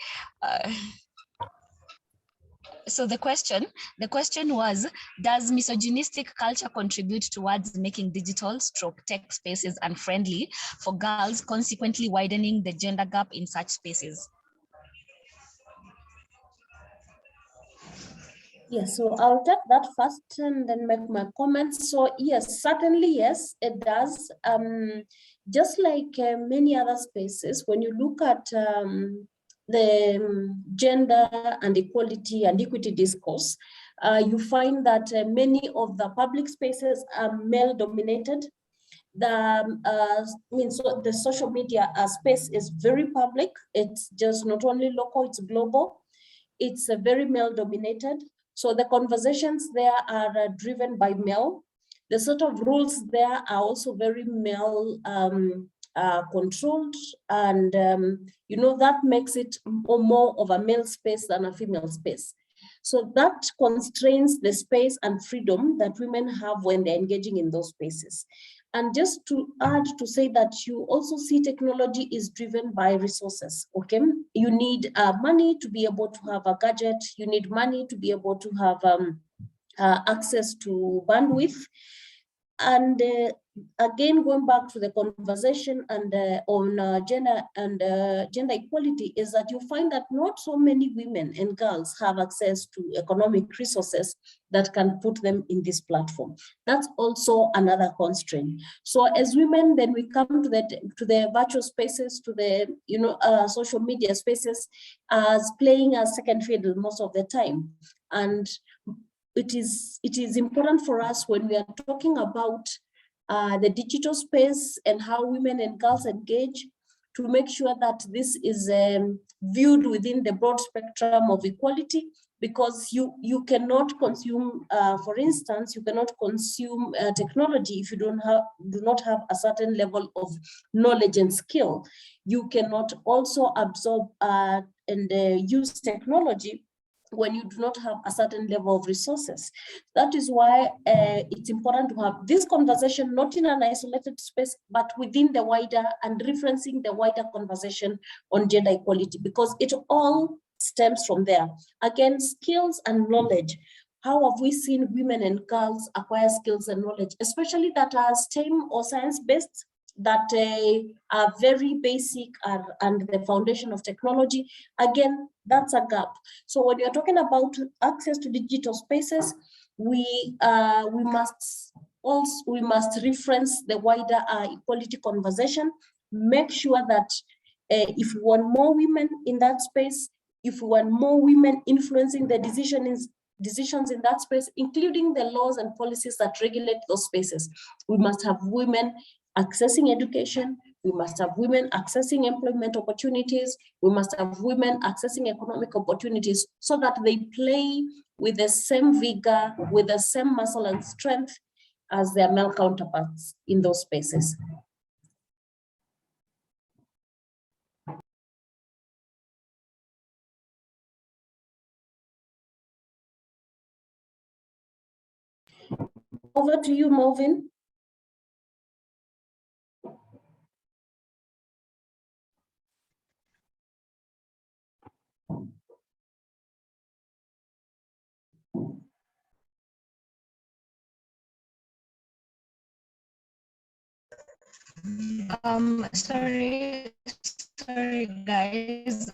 So the question was, does misogynistic culture contribute towards making digital / tech spaces unfriendly for girls, consequently widening the gender gap in such spaces? Yes, so I'll take that first and then make my comments. So yes, certainly, yes, it does. Just like many other spaces, when you look at the gender and equality and equity discourse, you find that many of the public spaces are male dominated. So the social media space is very public. It's just not only local, it's global. It's very male dominated. So the conversations there are driven by male. The sort of rules there are also very male controlled, and that makes it more of a male space than a female space. So that constrains the space and freedom that women have when they're engaging in those spaces. And just to add to say that you also see technology is driven by resources, okay? You need money to be able to have a gadget. You need money to be able to have access to bandwidth. And again, going back to the conversation and on gender and gender equality, is that you find that not so many women and girls have access to economic resources that can put them in this platform. That's also another constraint. So as women, then we come to the virtual spaces, to the social media spaces, as playing a second fiddle most of the time. And it is important for us when we are talking about the digital space and how women and girls engage, to make sure that this is viewed within the broad spectrum of equality, because you cannot consume, for instance, you cannot consume technology if you do not have a certain level of knowledge and skill. You cannot also absorb and use technology when you do not have a certain level of resources. That is why it's important to have this conversation, not in an isolated space, but within the wider and referencing the wider conversation on gender equality, because it all stems from there. Again, skills and knowledge. How have we seen women and girls acquire skills and knowledge, especially that are STEM or science-based, that are very basic and the foundation of technology? Again, that's a gap. So when you're talking about access to digital spaces, we must reference the wider equality conversation, make sure that if we want more women in that space, if we want more women influencing the decisions in that space, including the laws and policies that regulate those spaces, we must have women accessing education, we must have women accessing employment opportunities, we must have women accessing economic opportunities, so that they play with the same vigor, with the same muscle and strength as their male counterparts in those spaces. Over to you, Melvin. Sorry guys.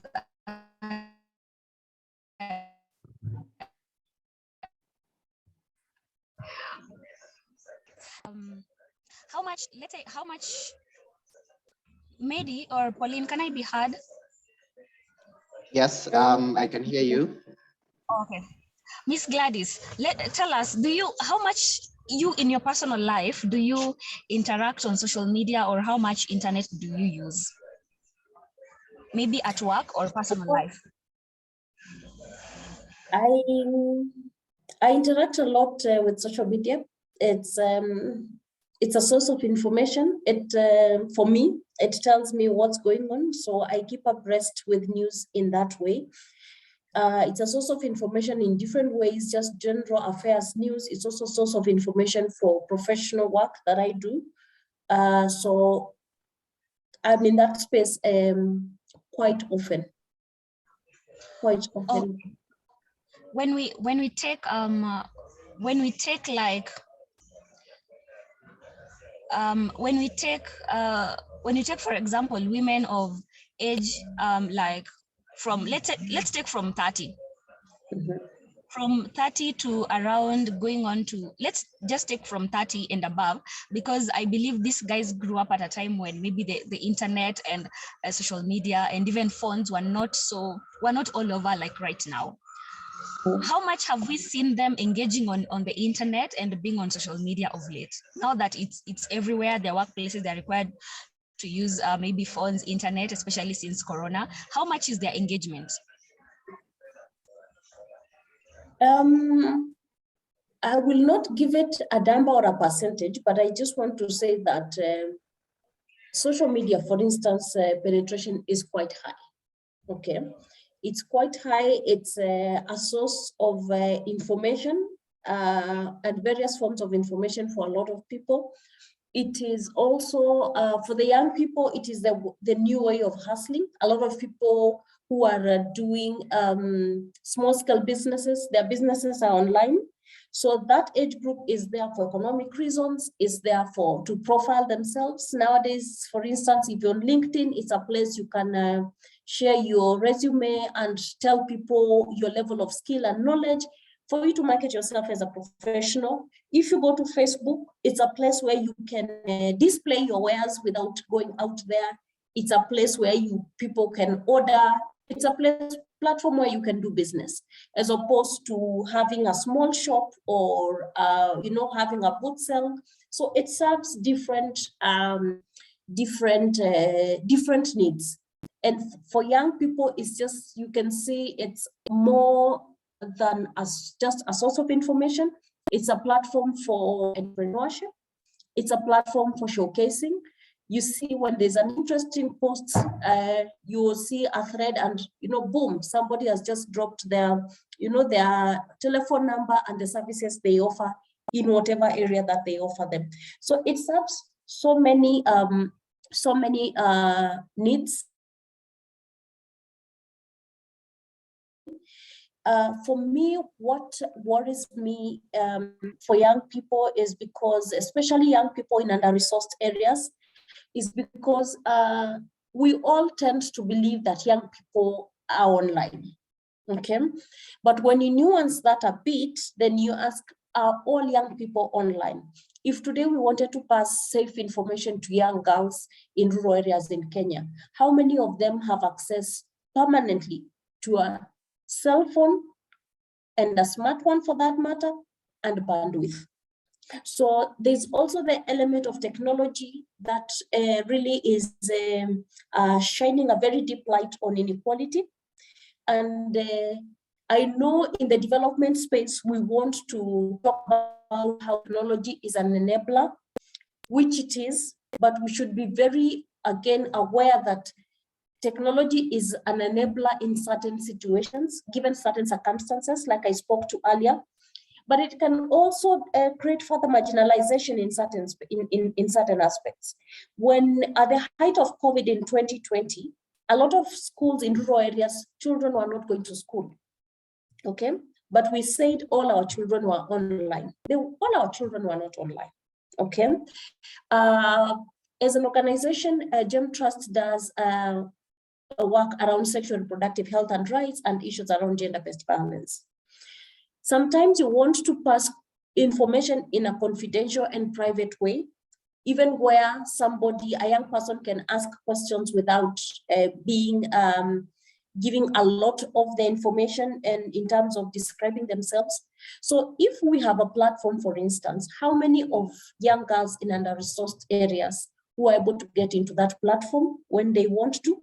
How much, let's say, how much, Mehdi or Pauline, can I be heard? Yes, I can hear you. Okay. Miss Gladys, tell us, how much you in your personal life, do you interact on social media, or how much internet do you use? Maybe at work or personal life? I interact a lot with social media. It's a source of information. For me, it tells me what's going on, so I keep abreast with news in that way. It's a source of information in different ways, just general affairs news. It's also a source of information for professional work that I do. So I'm in that space quite often. Oh, when we take when we take for example women of age like from let's take from 30. From 30 to around going on to, let's just take from 30 and above, because I believe these guys grew up at a time when maybe the internet and social media and even phones were not all over like right now. How much have we seen them engaging on the internet and being on social media of late? Now that it's everywhere, their workplaces, they're required to use maybe phones, internet, especially since Corona. How much is their engagement? I will not give it a number or a percentage, but I just want to say that social media, for instance, penetration is quite high. Okay, it's quite high. It's a source of information and various forms of information for a lot of people. It is also, for the young people, it is the new way of hustling. A lot of people who are doing small-scale businesses, their businesses are online. So that age group is there for economic reasons, is there to profile themselves. Nowadays, for instance, if you're on LinkedIn, it's a place you can share your resume and tell people your level of skill and knowledge for you to market yourself as a professional. If you go to Facebook, it's a place where you can display your wares without going out there. It's a place where people can order. It's a platform where you can do business, as opposed to having a small shop or having a boot sale. So it serves different needs. And for young people, it's just, you can see it's more than just a source of information. It's a platform for entrepreneurship. It's a platform for showcasing. You see, when there's an interesting post, you will see a thread and, boom, somebody has just dropped their telephone number and the services they offer in whatever area that they offer them. So it serves so many needs. For me, what worries me for young people is because, especially young people in under-resourced areas, is because we all tend to believe that young people are online, okay? But when you nuance that a bit, then you ask, are all young people online? If today we wanted to pass safe information to young girls in rural areas in Kenya, how many of them have access permanently to a cell phone and a smart one for that matter, and bandwidth? So there's also the element of technology that really is shining a very deep light on inequality. And I know in the development space, we want to talk about how technology is an enabler, which it is, but we should be very, again, aware that technology is an enabler in certain situations, given certain circumstances, like I spoke to earlier. But it can also create further marginalization in certain aspects. When at the height of COVID in 2020, a lot of schools in rural areas, children were not going to school, okay? But we said all our children were online. All our children were not online, okay? As an organization, GEM Trust does work around sexual and reproductive health and rights and issues around gender-based violence. Sometimes you want to pass information in a confidential and private way, even where a young person can ask questions without giving a lot of the information and in terms of describing themselves. So if we have a platform, for instance, how many of young girls in under-resourced areas who are able to get into that platform when they want to?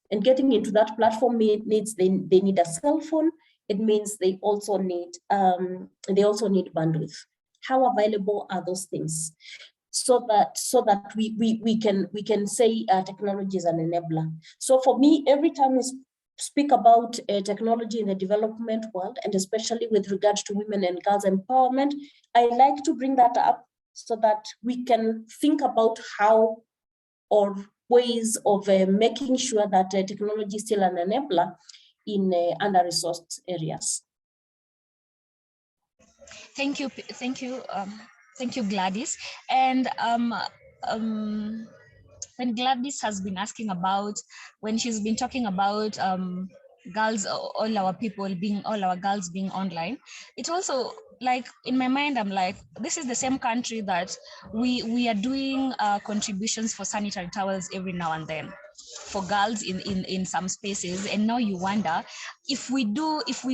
And getting into that platform means they need a cell phone. It means they also need bandwidth. How available are those things? So that we can say technology is an enabler. So for me, every time we speak about technology in the development world, and especially with regard to women and girls empowerment, I like to bring that up so that we can think about how or ways of making sure that technology is still an enabler in under-resourced areas. Thank you, Gladys. And when Gladys has been asking about, when she's been talking about girls, all our girls being online, it also, like, in my mind, I'm like, this is the same country that we are doing contributions for sanitary towels every now and then for girls in some spaces. And now you wonder, if we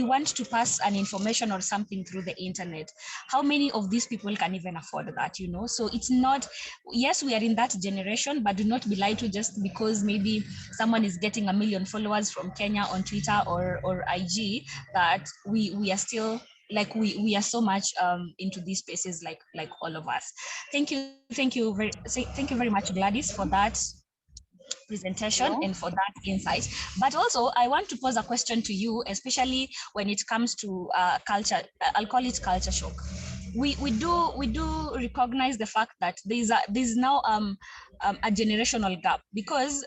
want to pass an information or something through the internet, how many of these people can even afford that, you know? So it's not, yes, we are in that generation, but do not be lied to just because maybe someone is getting 1 million followers from Kenya on Twitter or IG, that we are still, like, we are so much into these spaces, like all of us. Thank you very much, Gladys, for that presentation and for that insight. But also, I want to pose a question to you, especially when it comes to culture. I'll call it culture shock. We do recognize the fact that there's now a generational gap, because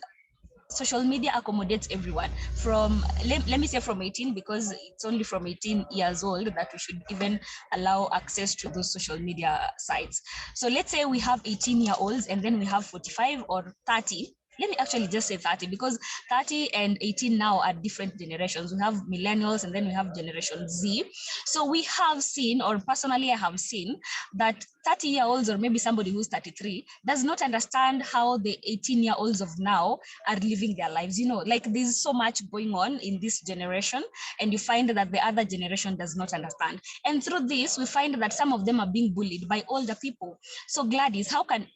social media accommodates everyone from, let me say from 18, because it's only from 18 years old that we should even allow access to those social media sites. So let's say we have 18-year-olds, and then we have 45 or 30. Let me actually just say 30, because 30 and 18 now are different generations. We have millennials, and then we have Generation Z. So we have seen, or personally I have seen, that 30-year-olds, or maybe somebody who's 33, does not understand how the 18-year-olds of now are living their lives. You know, like, there's so much going on in this generation, and you find that the other generation does not understand. And through this, we find that some of them are being bullied by older people. So Gladys, how can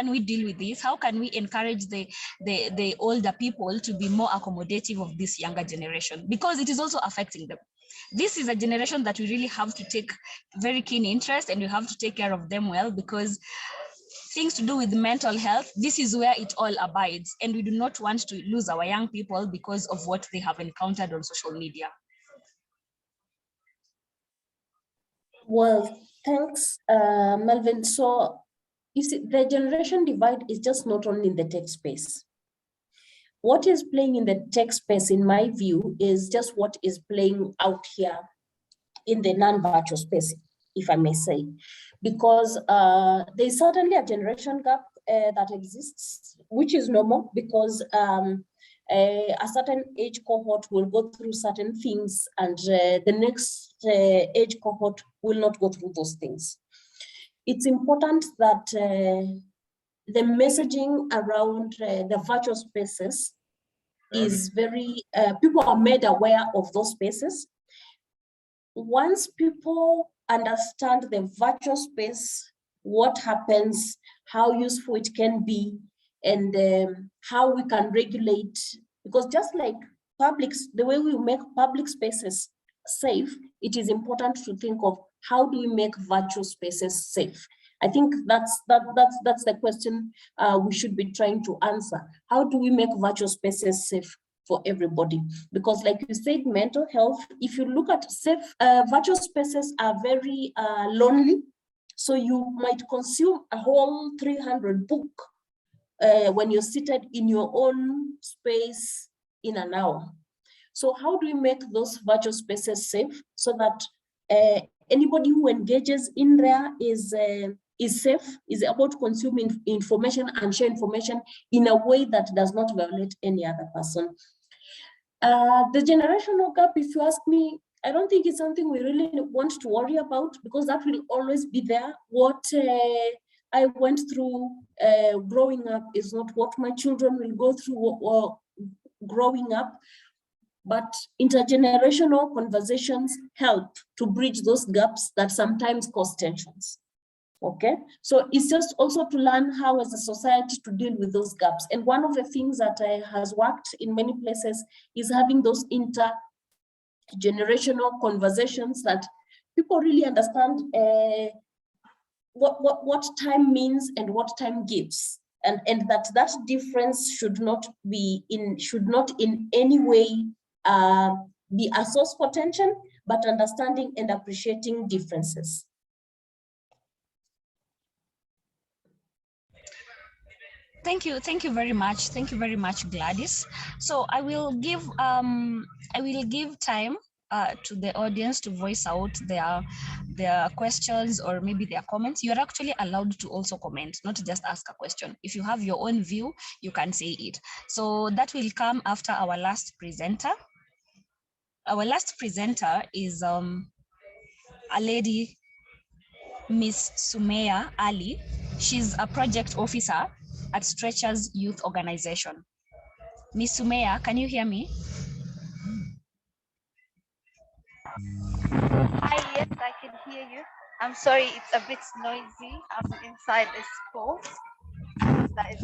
we deal with this? How can we encourage the older people to be more accommodative of this younger generation? Because it is also affecting them. This is a generation that we really have to take very keen interest, and we have to take care of them well, because things to do with mental health, this is where it all abides. And we do not want to lose our young people because of what they have encountered on social media. Well, thanks, Melvin. So, you see, the generation divide is just not only in the tech space. What is playing in the tech space, in my view, is just what is playing out here in the non-virtual space, if I may say, because there's certainly a generation gap that exists, which is normal, because a certain age cohort will go through certain things, and the next age cohort will not go through those things. It's important that the messaging around the virtual spaces is very, people are made aware of those spaces. Once people understand the virtual space, what happens, how useful it can be, and how we can regulate, because just like the way we make public spaces safe, it is important to think of how do we make virtual spaces safe. I think that's the question we should be trying to answer. How do we make virtual spaces safe for everybody? Because, like you said, mental health, if you look at safe, virtual spaces are very lonely. So you might consume a whole 300 book when you're seated in your own space in an hour. So how do we make those virtual spaces safe, so that anybody who engages in there is safe, is able to consume information and share information in a way that does not violate any other person? The generational gap, if you ask me, I don't think it's something we really want to worry about, because that will always be there. What I went through growing up is not what my children will go through growing up. But intergenerational conversations help to bridge those gaps that sometimes cause tensions. Okay, so it's just also to learn how as a society to deal with those gaps. And one of the things that has worked in many places is having those intergenerational conversations that people really understand what time means and what time gives. And that difference should not in any way be a source for tension, but understanding and appreciating differences. Thank you very much. Thank you very much, Gladys. So I will give time to the audience to voice out their questions or maybe their comments. You are actually allowed to also comment, not just ask a question. If you have your own view, you can say it. So that will come after our last presenter. Our last presenter is a lady, Miss Sumeya Ali. She's a project officer at Stretchers Youth Organization. Miss Sumeya, can you hear me? Hi, yes, I can hear you. I'm sorry, it's a bit noisy. I'm inside a school. That is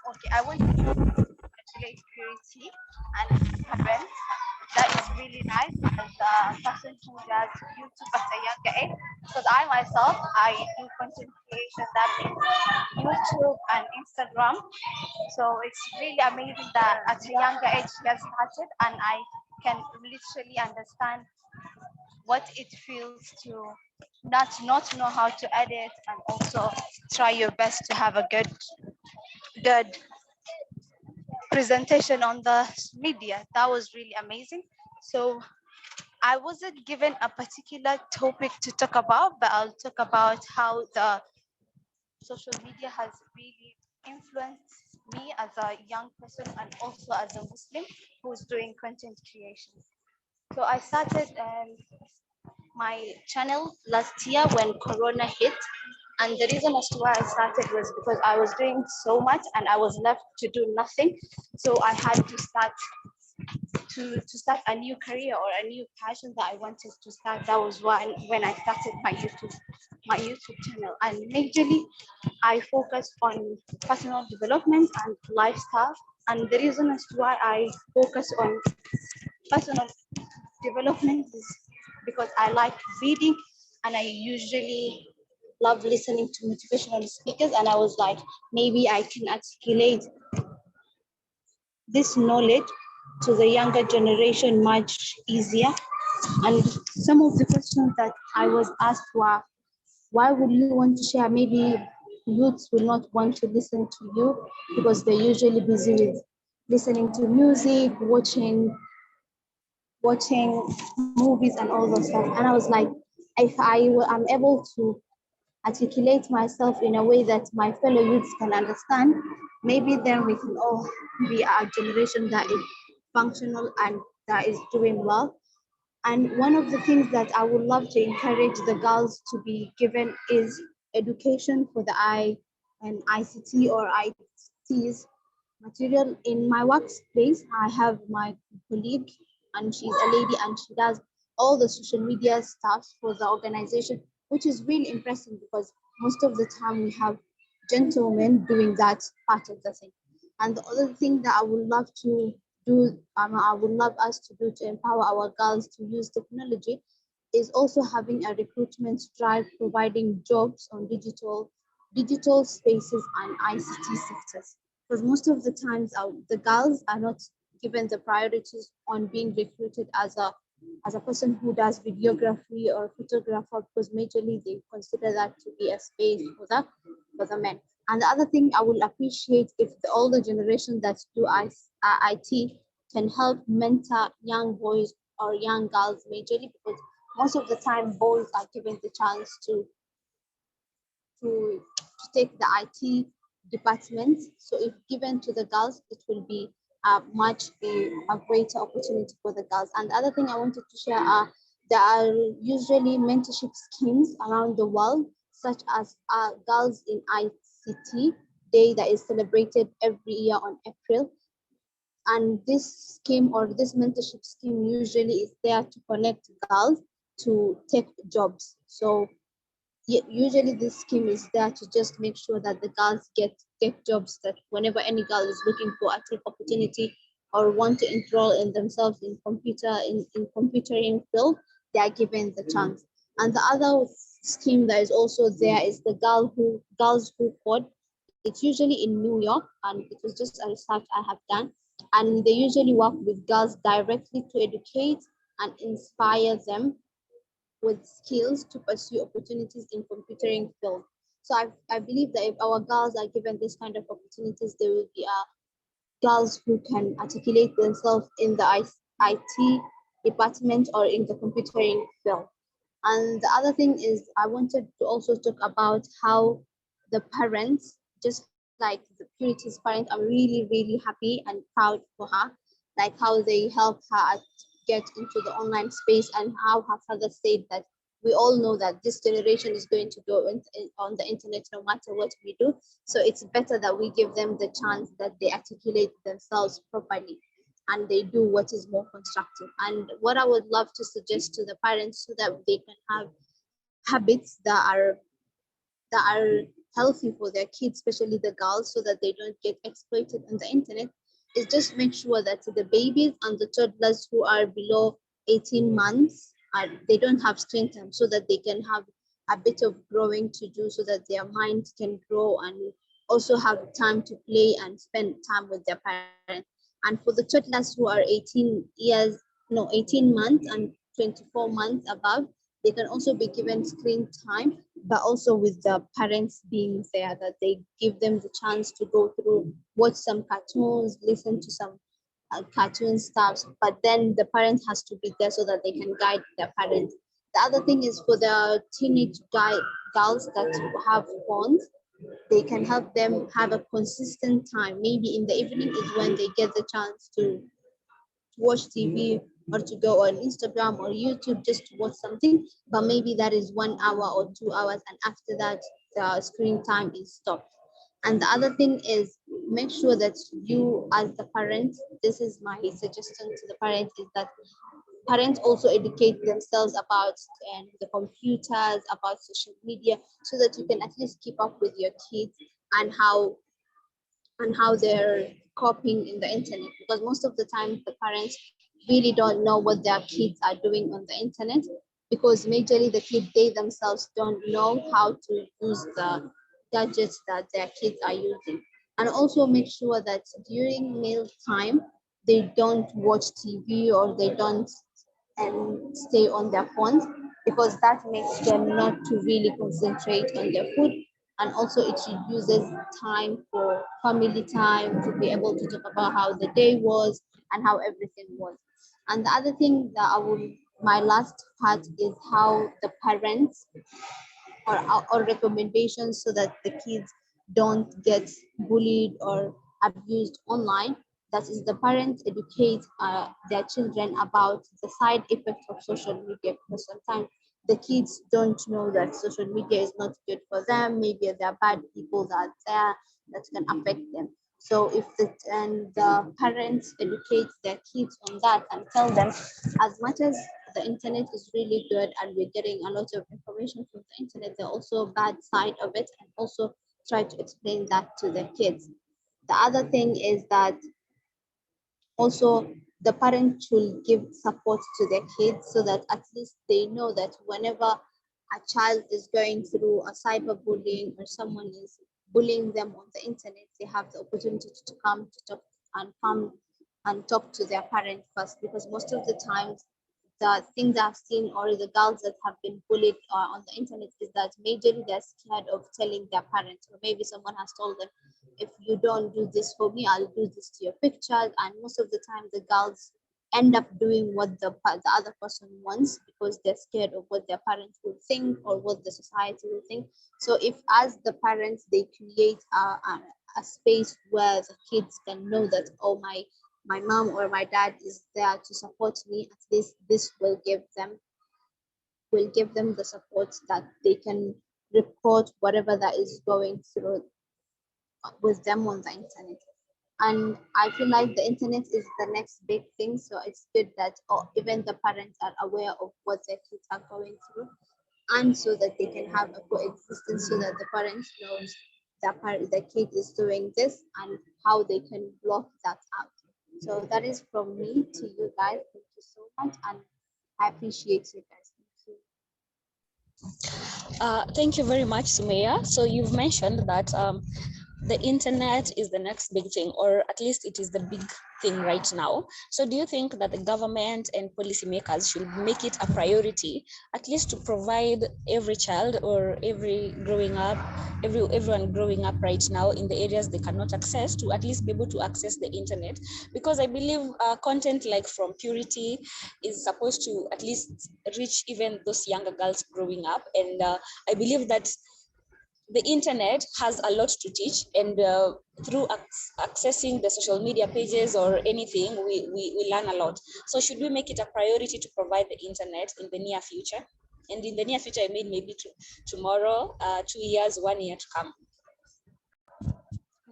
okay. I want to congratulate Purity and Karen. That is really nice as a person who does YouTube at a younger age. Because I myself, I do content creation, that means YouTube and Instagram. So it's really amazing that at a younger age she has started, and I can literally understand what it feels to not know how to edit, and also try your best to have a good presentation on the media. That was really amazing. So I wasn't given a particular topic to talk about, but I'll talk about how the social media has really influenced me as a young person and also as a Muslim who's doing content creation. So I started my channel last year when Corona hit. And the reason as to why I started was because I was doing so much and I was left to do nothing. So I had to start a new career or a new passion that I wanted to start. That was why when I started my YouTube channel. And majorly I focus on personal development and lifestyle. And the reason as to why I focus on personal development is because I like reading, and I usually love listening to motivational speakers. And I was like, maybe I can articulate this knowledge to the younger generation much easier. And some of the questions that I was asked were, why would you want to share? Maybe youths will not want to listen to you because they're usually busy with listening to music, watching movies and all those stuff. And I was like, if am able to articulate myself in a way that my fellow youths can understand, maybe then we can all be a generation that is functional and that is doing well. And one of the things that I would love to encourage the girls to be given is education for the ICT or ITs material. In my workplace, I have my colleague, and she's a lady, and she does all the social media stuff for the organization, which is really impressive because most of the time we have gentlemen doing that part of the thing. And the other thing that I would love to do, I would love us to do to empower our girls to use technology is also having a recruitment drive, providing jobs on digital spaces and ICT sectors. Because most of the times the girls are not given the priorities on being recruited as a person who does videography or photographer, because majorly they consider that to be a space for the men. And the other thing I will appreciate if the older generation that do IT can help mentor young boys or young girls majorly, because most of the time boys are given the chance to take the IT department. So if given to the girls, it will be a greater opportunity for the girls. And the other thing I wanted to share are there are usually mentorship schemes around the world, such as Girls in ICT Day that is celebrated every year on April. And this scheme or this mentorship scheme usually is there to connect girls to tech jobs. So usually this scheme is there to just make sure that the girls get jobs, that whenever any girl is looking for a tech opportunity or want to enroll in themselves in computering field, they are given the chance. And the other scheme that is also there is the Girls Who Code. It's usually in New York, and it was just a research I have done. And they usually work with girls directly to educate and inspire them with skills to pursue opportunities in computering field. So I believe that if our girls are given this kind of opportunities, they will be girls who can articulate themselves in the IT department or in the computering field. And the other thing is I wanted to also talk about how the parents, just like the Purity's parents, I'm really happy and proud for her, like how they helped her get into the online space and how her father said that we all know that this generation is going to go on the internet no matter what we do. So it's better that we give them the chance that they articulate themselves properly and they do what is more constructive. And what I would love to suggest to the parents so that they can have habits that are healthy for their kids, especially the girls, so that they don't get exploited on the internet, is just make sure that the babies and the toddlers who are below 18 months, they don't have screen time, so that they can have a bit of growing to do, so that their mind can grow and also have time to play and spend time with their parents. And for the toddlers who are 18 months and 24 months above, they can also be given screen time, but also with the parents being there, that they give them the chance to go through, watch some cartoons, listen to some cartoon stuff, but then the parent has to be there so that they can guide their parents. The other thing is for the teenage girls that have phones, they can help them have a consistent time. Maybe in the evening is when they get the chance to watch TV or to go on Instagram or YouTube just to watch something, but maybe that is 1 hour or 2 hours, and after that the screen time is stopped. And the other thing is make sure that you as the parent, this is my suggestion to the parents, is that parents also educate themselves about the computers, about social media, so that you can at least keep up with your kids and how they're coping in the internet, because most of the time the parents really don't know what their kids are doing on the internet, because majorly the kids, they themselves don't know how to use the gadgets that their kids are using. And also make sure that during meal time they don't watch TV or they don't stay on their phones, because that makes them not to really concentrate on their food, and also it reduces time for family time to be able to talk about how the day was and how everything was. And the other thing that my last part is how the parents or recommendations so that the kids don't get bullied or abused online. That is, the parents educate their children about the side effects of social media, because sometimes the kids don't know that social media is not good for them. Maybe there are bad people that are there that can affect them. So if the parents educate their kids on that and tell them, as much as the internet is really good and we're getting a lot of information from the internet, there are also bad side of it, and also try to explain that to the kids. The other thing is that also the parent should give support to their kids, so that at least they know that whenever a child is going through a cyberbullying or someone is bullying them on the internet, they have the opportunity to come and talk to their parent first, because most of the times the things I've seen, or the girls that have been bullied on the internet, is that majorly they're scared of telling their parents, or maybe someone has told them, if you don't do this for me, I'll do this to your pictures. And most of the time the girls end up doing what the other person wants, because they're scared of what their parents will think or what the society will think. So if as the parents they create a space where the kids can know that, oh, my mom or my dad is there to support me, at least this will give them the support that they can report whatever that is going through with them on the internet. And I feel like the internet is the next big thing, so it's good that even the parents are aware of what their kids are going through, and so that they can have a coexistence, so that the parents knows that the kid is doing this and how they can block that out. So that is from me to you guys. Thank you so much, and I appreciate you guys. Thank you very much, Sumaya. So you've mentioned that the internet is the next big thing, or at least it is the big thing right now. So do you think that the government and policymakers should make it a priority, at least to provide every child or everyone growing up right now in the areas they cannot access, to at least be able to access the internet? Because I believe content like from Purity is supposed to at least reach even those younger girls growing up. And I believe that the internet has a lot to teach, and through accessing the social media pages or anything, we learn a lot. So should we make it a priority to provide the internet in the near future? And in the near future, I mean maybe tomorrow, 2 years, 1 year to come.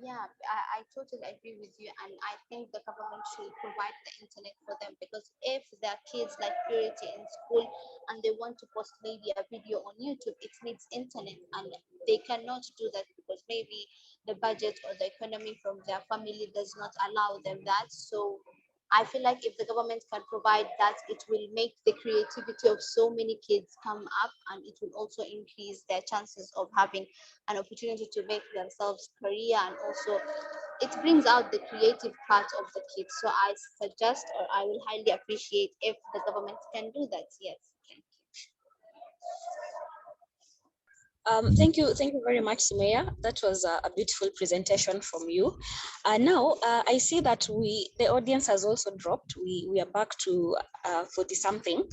Yeah, I totally agree with you, and I think the government should provide the internet for them, because if there are kids like Purity in school and they want to post maybe a video on YouTube, it needs internet, and they cannot do that because maybe the budget or the economy from their family does not allow them that. So I feel like if the government can provide that, it will make the creativity of so many kids come up, and it will also increase their chances of having an opportunity to make themselves career, and also it brings out the creative part of the kids. So I suggest, or I will highly appreciate if the government can do that. Yes, thank you. Thank you very much, Sumaya. That was a beautiful presentation from you. Now, I see that the audience has also dropped. We are back to 40 something.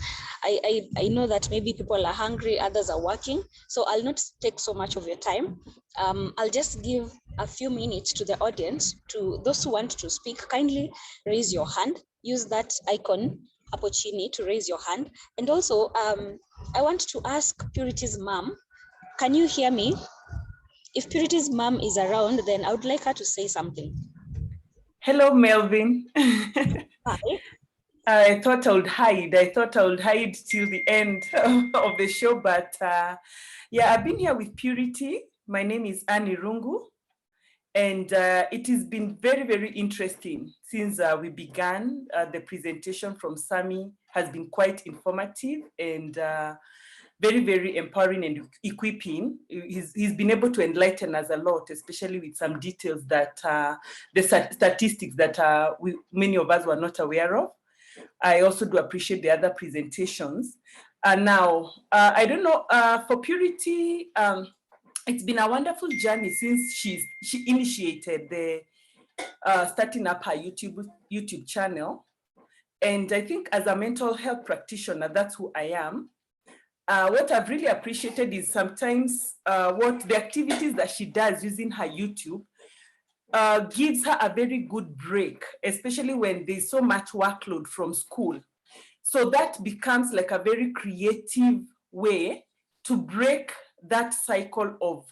I know that maybe people are hungry, others are working, so I'll not take so much of your time. I'll just give a few minutes to the audience. To those who want to speak, kindly raise your hand. Use that icon opportunity to raise your hand. And also, I want to ask Purity's mom, can you hear me? If Purity's mom is around, then I would like her to say something. Hello, Melvin. Hi. I thought I would hide. Till the end of the show, but yeah, I've been here with Purity. My name is Annie Rungu, and it has been very, very interesting since we began. The presentation from Sami has been quite informative and very, very empowering and equipping. He's been able to enlighten us a lot, especially with some details that the statistics that many of us were not aware of. I also do appreciate the other presentations. And now, I don't know, for Purity, it's been a wonderful journey since she initiated the starting up her YouTube channel. And I think as a mental health practitioner, that's who I am. What I've really appreciated is sometimes what the activities that she does using her YouTube gives her a very good break, especially when there's so much workload from school. So that becomes like a very creative way to break that cycle of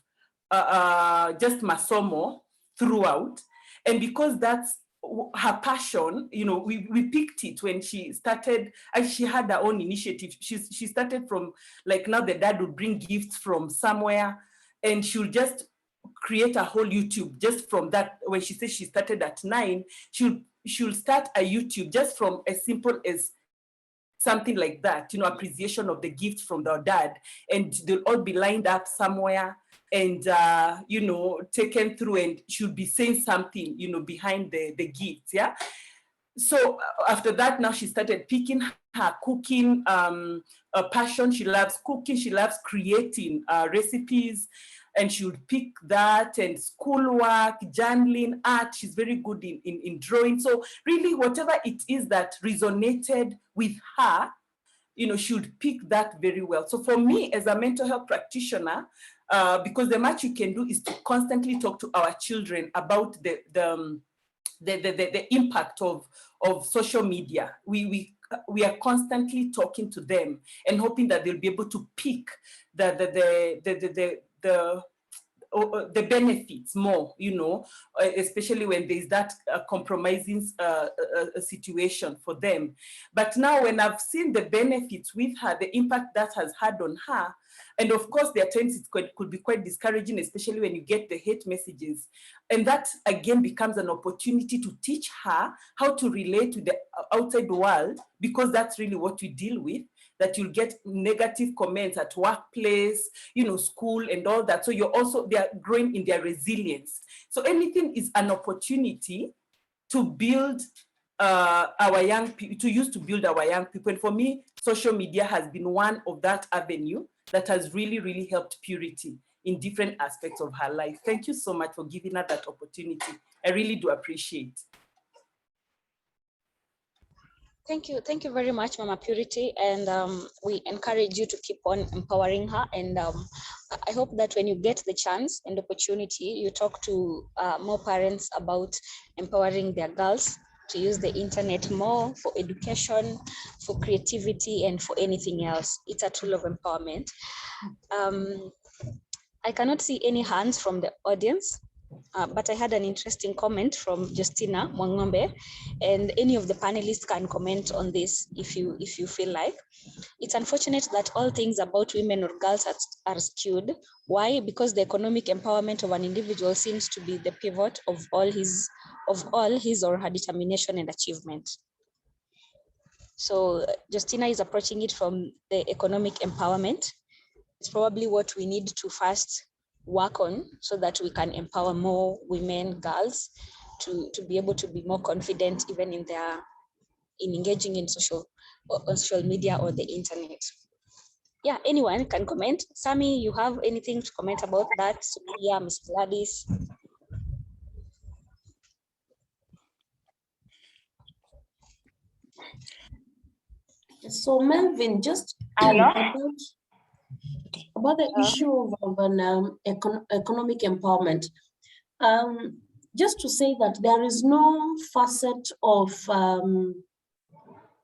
just masomo throughout. And because that's her passion, you know, we picked it when she started, and she had her own initiative. She started from, like, now the dad would bring gifts from somewhere and she'll just create a whole YouTube just from that. When she says she started at 9, she'll start a YouTube just from as simple as something like that, you know, appreciation of the gift from the dad, and they'll all be lined up somewhere and you know, taken through, and she'll be saying something, you know, behind the gifts. Yeah. So after that, now she started picking her cooking passion. She loves cooking, she loves creating recipes, and she would pick that, and schoolwork, journaling, art. She's very good in drawing. So really, whatever it is that resonated with her, you know, she would pick that very well. So for me, as a mental health practitioner, because the much you can do is to constantly talk to our children about the impact of social media. We are constantly talking to them and hoping that they'll be able to pick the benefits more, you know, especially when there's that compromising situation for them. But now when I've seen the benefits with her, the impact that has had on her, and of course there are times it could be quite discouraging, especially when you get the hate messages. And that again becomes an opportunity to teach her how to relate to the outside world, because that's really what we deal with. that you'll get negative comments at workplace, school and all that. So they are growing in their resilience. So anything is an opportunity to build our young people, to build our young people. And for me, social media has been one of that avenue that has really, really helped Purity in different aspects of her life. Thank you so much for giving her that opportunity. I really do appreciate. Thank you very much, Mama Purity, and we encourage you to keep on empowering her. And I hope that when you get the chance and opportunity, you talk to more parents about empowering their girls to use the internet more for education, for creativity, and for anything else. It's a tool of empowerment. I cannot see any hands from the audience. But I had an interesting comment from Justina Mwangombe, and any of the panelists can comment on this if you feel like. It's unfortunate that all things about women or girls are skewed. Why? Because the economic empowerment of an individual seems to be the pivot of all his or her determination and achievement. So Justina is approaching it from the economic empowerment. It's probably what we need to first work on so that we can empower more women, girls, to be able to be more confident even in engaging in social media or the internet. Yeah, anyone can comment. Sami, you have anything to comment about that? Sophia, Ms. Gladys. So Melvin, just about the issue of an economic empowerment, just to say that there is no facet of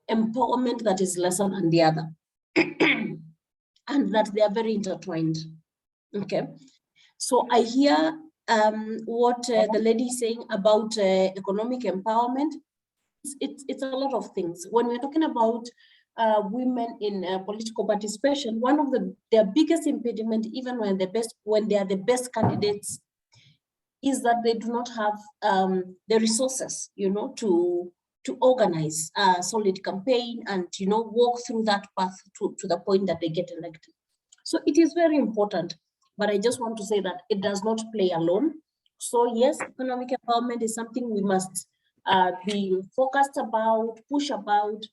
empowerment that is lesser than the other, and that they are very intertwined. Okay, so I hear what the lady is saying about economic empowerment. It's a lot of things. When we're talking about women in political participation, one of their biggest impediment, even when they are the best candidates, is that they do not have the resources, to organize a solid campaign and walk through that path to the point that they get elected. So it is very important, but I just want to say that it does not play alone. So yes, economic empowerment is something we must be focused about, push about.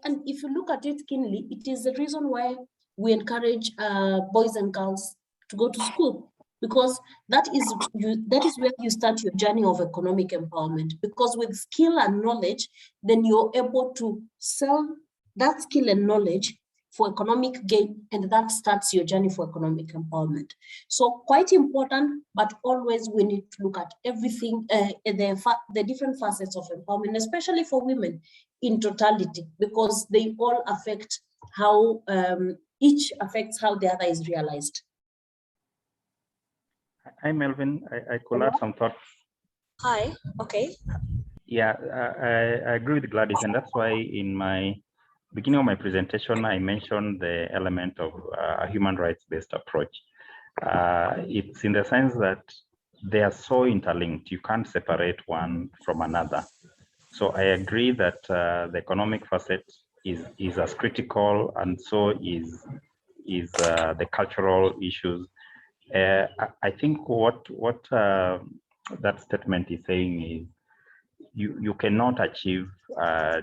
And if you look at it keenly, it is the reason why we encourage boys and girls to go to school, because that is where you start your journey of economic empowerment. Because with skill and knowledge, then you're able to sell that skill and knowledge for economic gain, and that starts your journey for economic empowerment. So quite important, but always we need to look at everything, the different facets of empowerment, especially for women in totality, because they all affect how, each affects how the other is realized. Hi, Melvin. I could add some thoughts. Hi, okay. Yeah, I agree with Gladys, and that's why in my beginning of my presentation, I mentioned the element of a human rights-based approach. It's in the sense that they are so interlinked, you can't separate one from another. So I agree that the economic facet is as critical, and so is the cultural issues. I think what that statement is saying is you cannot achieve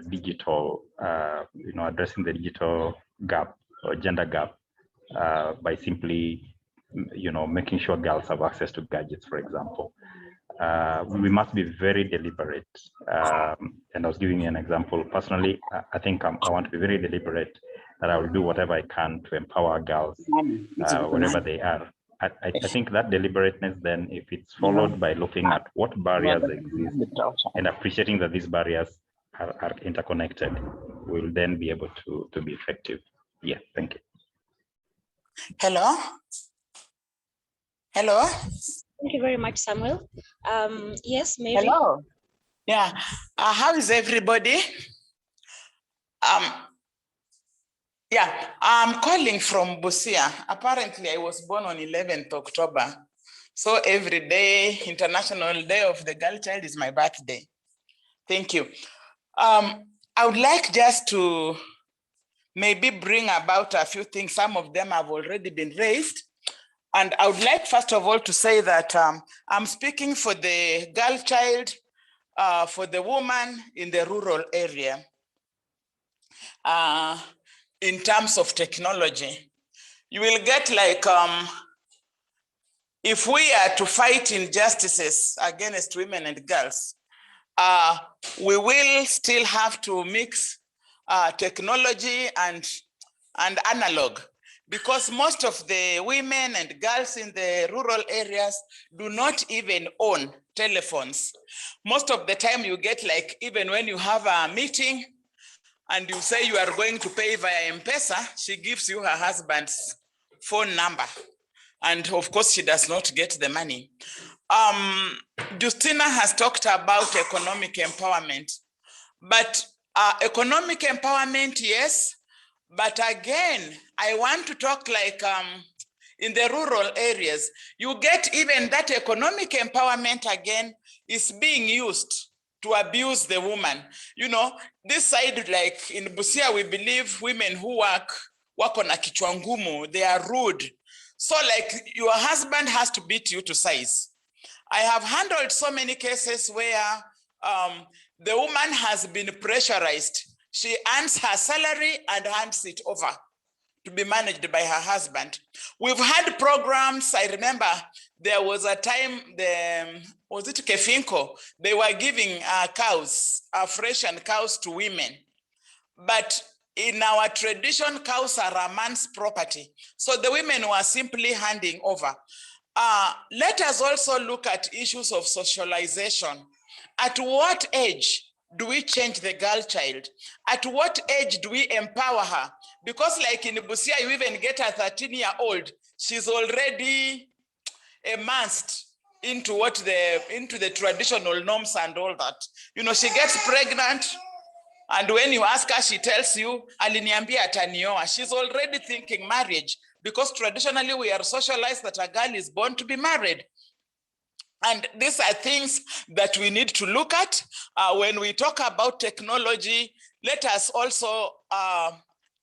digital, addressing the digital gap or gender gap by simply, making sure girls have access to gadgets, for example. We must be very deliberate. And I was giving you an example. Personally, I think I want to be very deliberate that I will do whatever I can to empower girls wherever they are. I think that deliberateness, then, if it's followed by looking at what barriers exist and appreciating that these barriers are interconnected, we'll then be able to be effective. Yeah, thank you. Hello. Hello. Thank you very much, Samuel. Yes, Mary. Hello. Yeah. How is everybody? Yeah, I'm calling from Busia. Apparently, I was born on 11th October. So every day, International Day of the Girl Child, is my birthday. Thank you. I would like just to maybe bring about a few things. Some of them have already been raised. And I would like, first of all, to say that I'm speaking for the girl child, for the woman in the rural area. In terms of technology, you will get like, if we are to fight injustices against women and girls, we will still have to mix technology and analog, because most of the women and girls in the rural areas do not even own telephones. Most of the time you get like, even when you have a meeting and you say you are going to pay via M-Pesa, she gives you her husband's phone number. And of course, she does not get the money. Justina has talked about economic empowerment, but economic empowerment, yes, but again, I want to talk like in the rural areas, you get even that economic empowerment again is being used to abuse the woman. You know, this side, like in Busia, we believe women who work on a kichwa ngumu, they are rude. So like your husband has to beat you to size. I have handled so many cases where the woman has been pressurized. She earns her salary and hands it over to be managed by her husband. We've had programs. I remember there was a time, was it Kefinko? They were giving cows, Frisian cows to women. But in our tradition, cows are a man's property. So the women were simply handing over. Let us also look at issues of socialization. At what age do we change the girl child? At what age do we empower her? Because like in Busia, you even get a 13-year-old, she's already immersed into the traditional norms and all that. You know, she gets pregnant, and when you ask her, she tells you, aliniambia atanioa. She's already thinking marriage, because traditionally we are socialized that a girl is born to be married. And these are things that we need to look at. When we talk about technology, let us also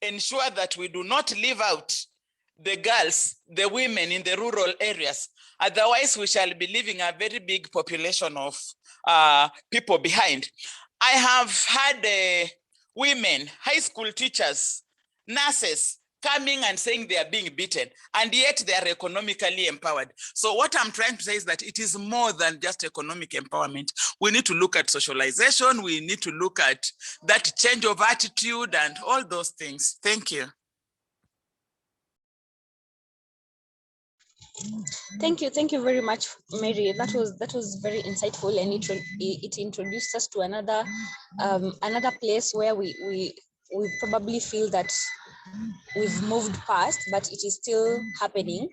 ensure that we do not leave out the girls, the women in the rural areas. Otherwise, we shall be leaving a very big population of people behind. I have had women, high school teachers, nurses, coming and saying they are being beaten, and yet they are economically empowered. So what I'm trying to say is that it is more than just economic empowerment. We need to look at socialization. We need to look at that change of attitude and all those things. Thank you. Thank you very much, Mary. That was very insightful, and it introduced us to another place where we probably feel that we've moved past, but it is still happening.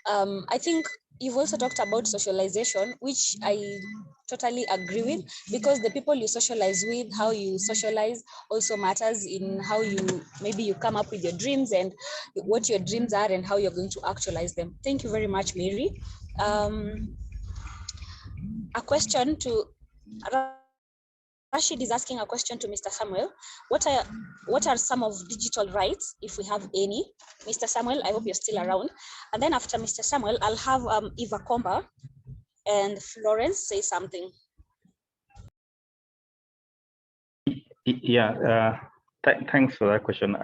I think you've also talked about socialization, which I totally agree with, because the people you socialize with, how you socialize also matters in how maybe you come up with your dreams and what your dreams are and how you're going to actualize them. Thank you very much, Mary. A question to Rashid is asking a question to Mr. Samuel. What are some of digital rights, if we have any? Mr. Samuel, I hope you're still around. And then after Mr. Samuel, I'll have Eva Komba and Florence say something. Yeah, thanks for that question.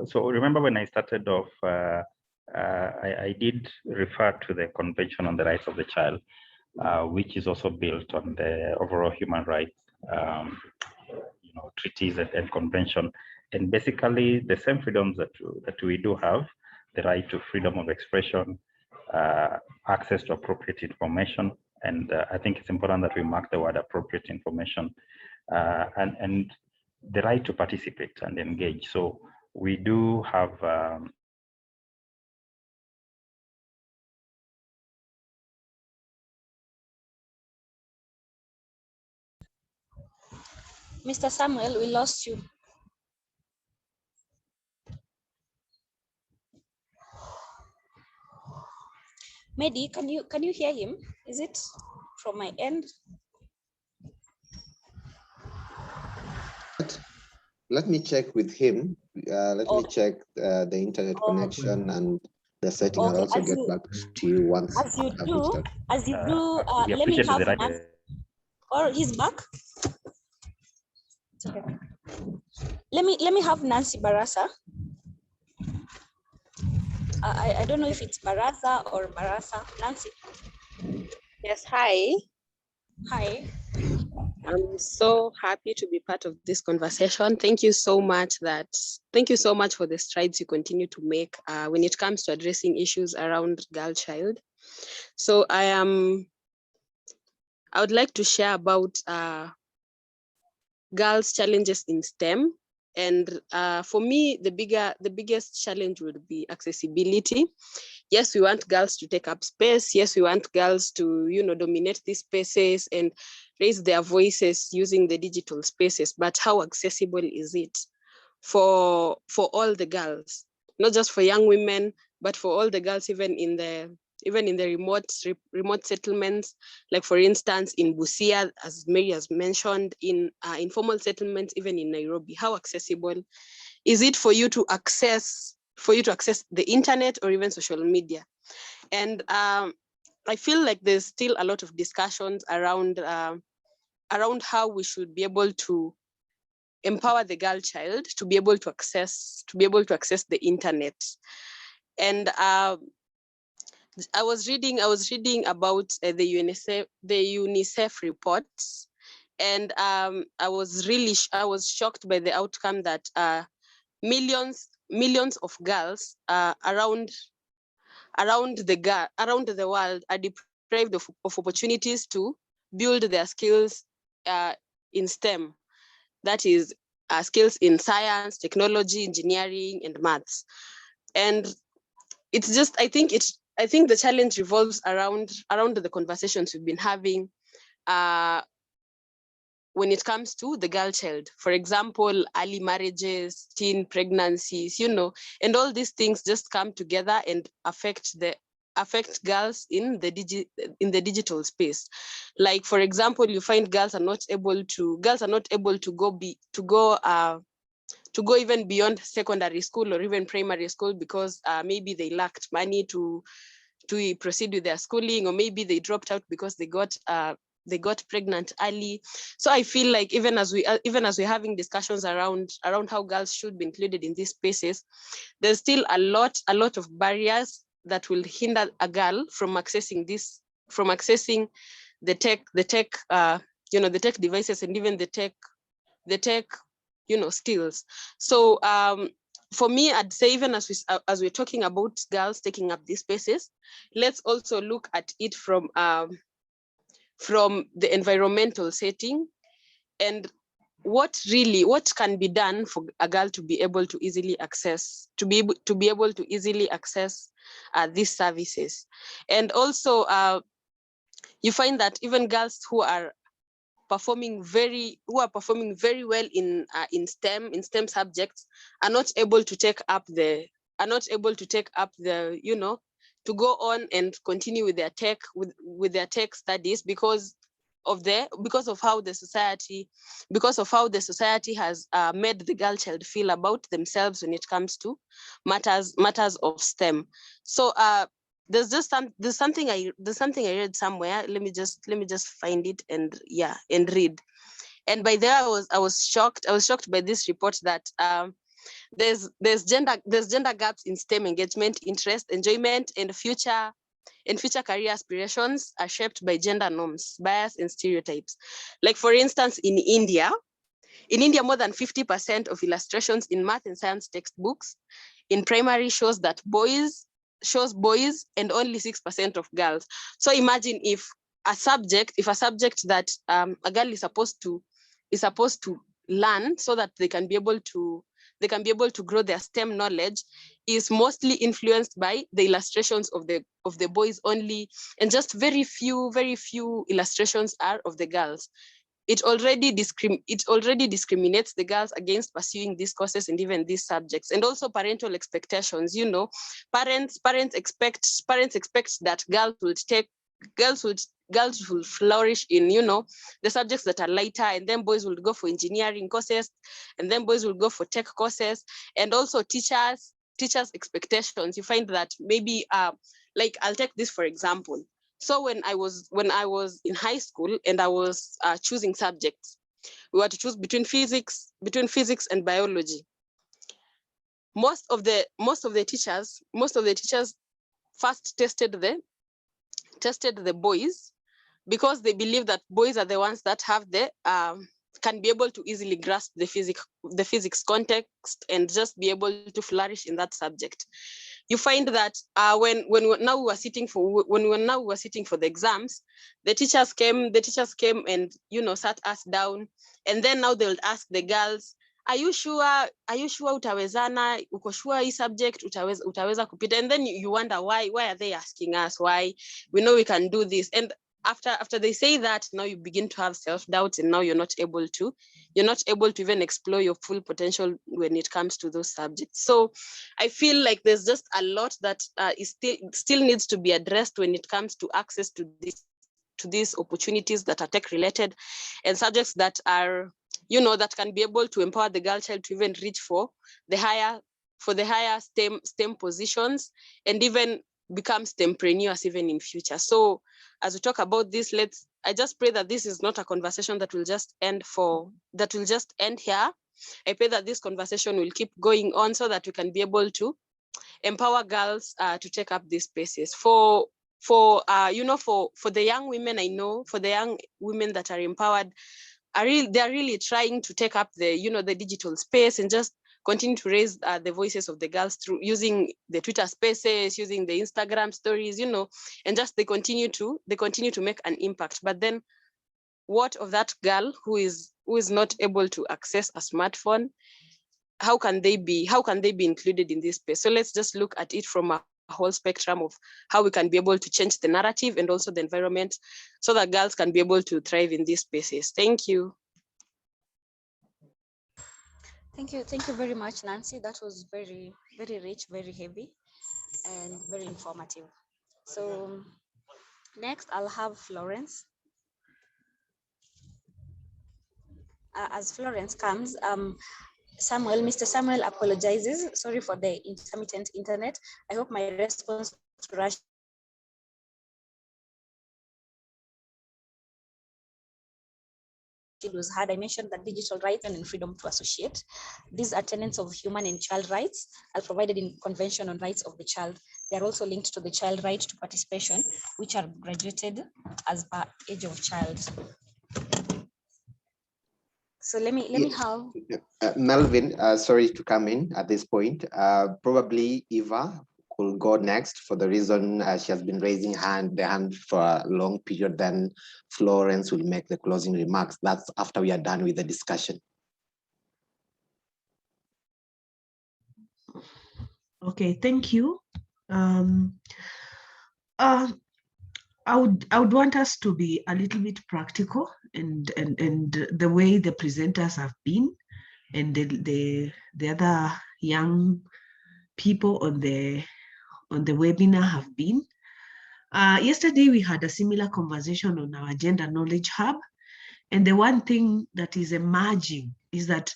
So remember when I started off, I did refer to the Convention on the Rights of the Child, which is also built on the overall human rights treaties and convention, and basically the same freedoms that we do have: the right to freedom of expression, access to appropriate information, and I think it's important that we mark the word appropriate information, and the right to participate and engage. So we do have Mr. Samuel, we lost you. Mehdi, can you hear him? Is it from my end? let me check with him. Let me check the internet connection and the setting. I'll also get back to you once. As you do, let me have Nancy. Or he's back. It's okay. Let me have Nancy Barasa. I don't know if it's Barasa or Barasa. Nancy. Yes, hi. Hi. I'm so happy to be part of this conversation. Thank you so much for the strides you continue to make when it comes to addressing issues around girl child. So I would like to share about girls' challenges in STEM. And for me, the biggest challenge would be accessibility. Yes, we want girls to take up space. Yes, we want girls to, dominate these spaces and raise their voices using the digital spaces. But how accessible is it for all the girls? Not just for young women, but for all the girls, even in the remote settlements, like for instance in Busia, as Mary has mentioned, in informal settlements, even in Nairobi. How accessible is it for you to access the internet or even social media? And I feel like there's still a lot of discussions around how we should be able to empower the girl child to be able to access the internet. And I was reading about the UNICEF reports, and I was shocked by the outcome that millions of girls around the world are deprived of opportunities to build their skills in STEM. That is skills in science, technology, engineering, and maths. And it's just, I think the challenge revolves around the conversations we've been having when it comes to the girl child. For example, early marriages, teen pregnancies, and all these things just come together and affect girls in the digital space. Like, for example, you find girls are not able to go even beyond secondary school or even primary school because maybe they lacked money to proceed with their schooling, or maybe they dropped out because they got pregnant early. So I feel like even as we're having discussions around how girls should be included in these spaces, there's still a lot of barriers that will hinder a girl from accessing the tech devices and even the tech skills. So for me, I'd say, even as we're talking about girls taking up these spaces, let's also look at it from the environmental setting and what can be done for a girl to be able to easily access these services. And also you find that even girls who are performing very well in STEM subjects are not able to take up the to go on and continue with their tech studies because of how the society has made the girl child feel about themselves when it comes to matters of STEM. So there's something I read somewhere. Let me just find it and read. And by there I was shocked by this report that there's gender gaps in STEM engagement, interest, enjoyment, and future career aspirations are shaped by gender norms, bias, and stereotypes. Like, for instance, in India, more than 50% of illustrations in math and science textbooks in primary shows boys and only 6% of girls. So imagine if a subject that a girl is supposed to learn so that they can be able to grow their STEM knowledge is mostly influenced by the illustrations of the boys only, and just very few illustrations are of the girls. It already discriminates the girls against pursuing these courses and even these subjects. And also parental expectations. Parents expect that girls would girls will flourish in, you know, the subjects that are lighter, and then boys will go for engineering courses, and then boys will go for tech courses. And also teachers expectations. You find that maybe like, I'll take this for example. So when I was in high school and I was choosing subjects, we were to choose between physics and biology. Most of the teachers first tested the boys, because they believe that boys are the ones that have the can be able to easily grasp the physics context and just be able to flourish in that subject. You find that when we were sitting for the exams, the teachers came and, you know, sat us down, and then now they would ask the girls, are you sure utawezana, uko sure hii subject utaweza kupita? And then you wonder why are they asking us? Why? We know we can do this. And after they say that, now you begin to have self-doubt, and now you're not able to even explore your full potential when it comes to those subjects. So I feel like there's just a lot that is still needs to be addressed when it comes to access to these opportunities that are tech related, and subjects that are, you know, that can be able to empower the girl child to even reach for the higher STEM positions, and even become STEMpreneurs even in future. So as we talk about this, I just pray that this is not a conversation that will just end here. I pray that this conversation will keep going on, so that we can be able to empower girls to take up these spaces. For the young women, I know, for the young women that are empowered, they're really trying to take up the digital space and just continue to raise the voices of the girls through using the Twitter spaces, using the Instagram stories, you know, and just they continue to make an impact. But then what of that girl who is not able to access a smartphone? How can they be included in this space? So let's just look at it from a whole spectrum of how we can be able to change the narrative and also the environment, so that girls can be able to thrive in these spaces. Thank you. Thank you very much, Nancy. That was very, very rich, very heavy, and very informative. So next I'll have Florence. As Florence comes, Mr. Samuel apologizes. Sorry for the intermittent internet. I hope my response to Rashid was hard. I mentioned that digital rights and freedom to associate. These are tenets of human and child rights are provided in Convention on Rights of the Child. They are also linked to the child right to participation, which are graduated as per age of child. So let me have Melvin, sorry to come in at this point. Probably Eva could go next, for the reason she has been raising the hand for a long period. Then Florence will make the closing remarks. That's after we are done with the discussion. Okay, thank you. I would want us to be a little bit practical, and the way the presenters have been, and the other young people on the webinar have been. Yesterday we had a similar conversation on our Gender Knowledge Hub, and the one thing that is emerging is that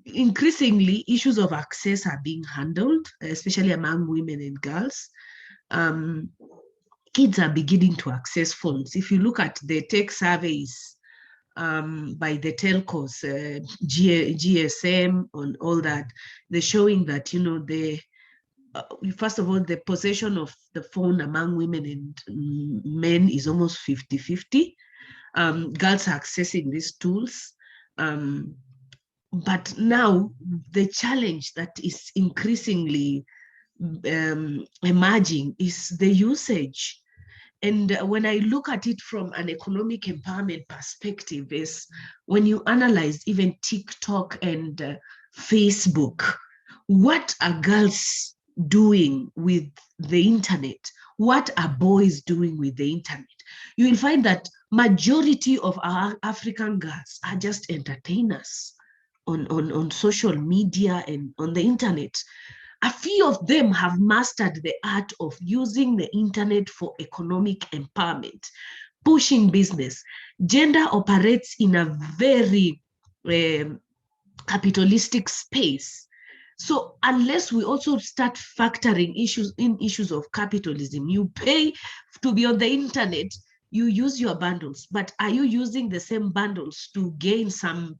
increasingly issues of access are being handled, especially among women and girls. Kids are beginning to access phones. If you look at the tech surveys by the telcos, GSM, and all that, they're showing that, you know, first of all, the possession of the phone among women and men is almost 50-50. Girls are accessing these tools. But now the challenge that is increasingly emerging is the usage. And when I look at it from an economic empowerment perspective, is when you analyze even TikTok and Facebook, what are girls doing with the internet? What are boys doing with the internet? You will find that majority of our African girls are just entertainers on social media and on the internet. a few of them have mastered the art of using the internet for economic empowerment, pushing business. Gender operates in a very capitalistic space. So unless we also start factoring issues of capitalism, you pay to be on the internet, you use your bundles, but are you using the same bundles to gain some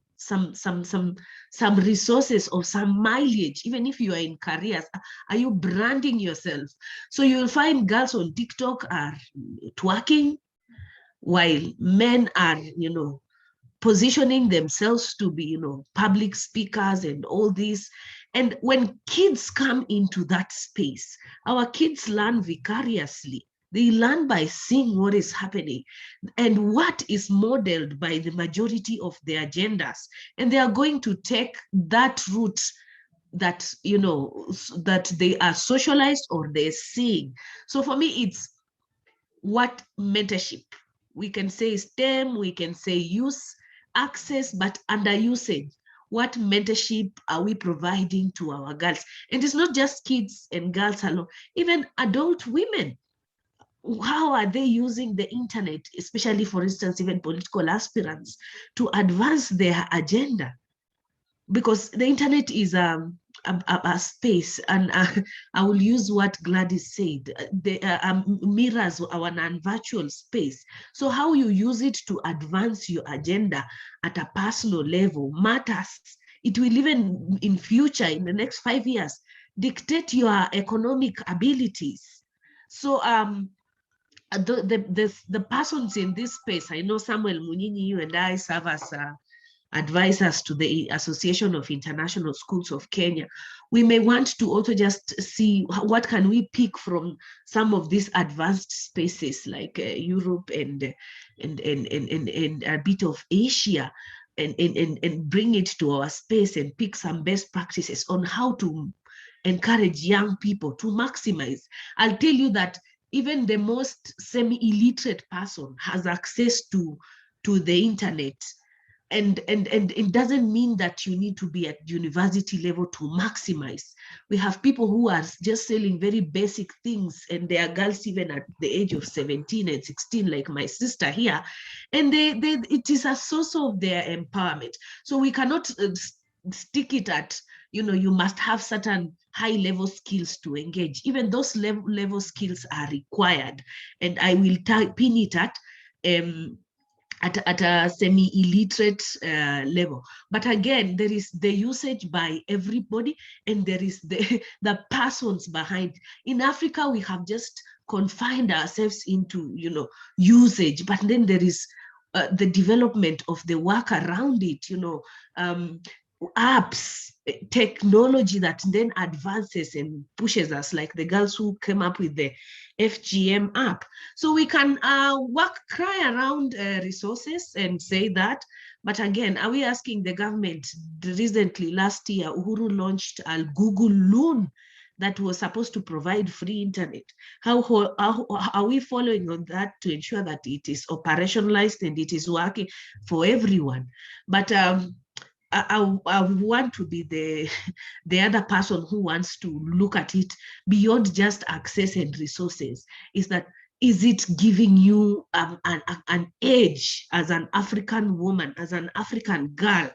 resources or some mileage? Even if you are in careers, are you branding yourself? So you'll find girls on TikTok are twerking while men are, positioning themselves to be, public speakers and all this. And when kids come into that space, our kids learn vicariously. They learn by seeing what is happening and what is modeled by the majority of their genders. And they are going to take that route that, that they are socialized or they're seeing. So for me, it's what mentorship. We can say STEM, we can say use, access, but under usage. What mentorship are we providing to our girls? And it's not just kids and girls alone, even adult women. How are they using the internet, especially, for instance, even political aspirants, to advance their agenda? Because the internet is a space, and I will use what Gladys said, the mirrors our non-virtual space. So how you use it to advance your agenda at a personal level matters. It will even in future, in the next 5 years, dictate your economic abilities. So the persons in this space, I know Samuel Munyinyi, you and I serve as advisors to the Association of International Schools of Kenya. We may want to also just see what can we pick from some of these advanced spaces like Europe and a bit of Asia, and bring it to our space and pick some best practices on how to encourage young people to maximize. I'll tell you that even the most semi-illiterate person has access to the internet. And it doesn't mean that you need to be at university level to maximize. We have people who are just selling very basic things, and they are girls even at the age of 17 and 16, like my sister here. And it is a source of their empowerment. So we cannot stick it at, you must have certain high level skills to engage. Even those level skills are required. And I will pin it at a semi-illiterate level. But again, there is the usage by everybody, and there is the persons behind. In Africa, we have just confined ourselves into, usage, but then there is the development of the work around it, apps, technology that then advances and pushes us, like the girls who came up with the FGM app. So we can cry around resources and say that. But again, are we asking the government? Recently, last year, Uhuru launched a Google Loan that was supposed to provide free internet. How are we following on that to ensure that it is operationalized and it is working for everyone? But I want to be the other person who wants to look at it beyond just access and resources. Is it giving you an edge as an African woman, as an African girl?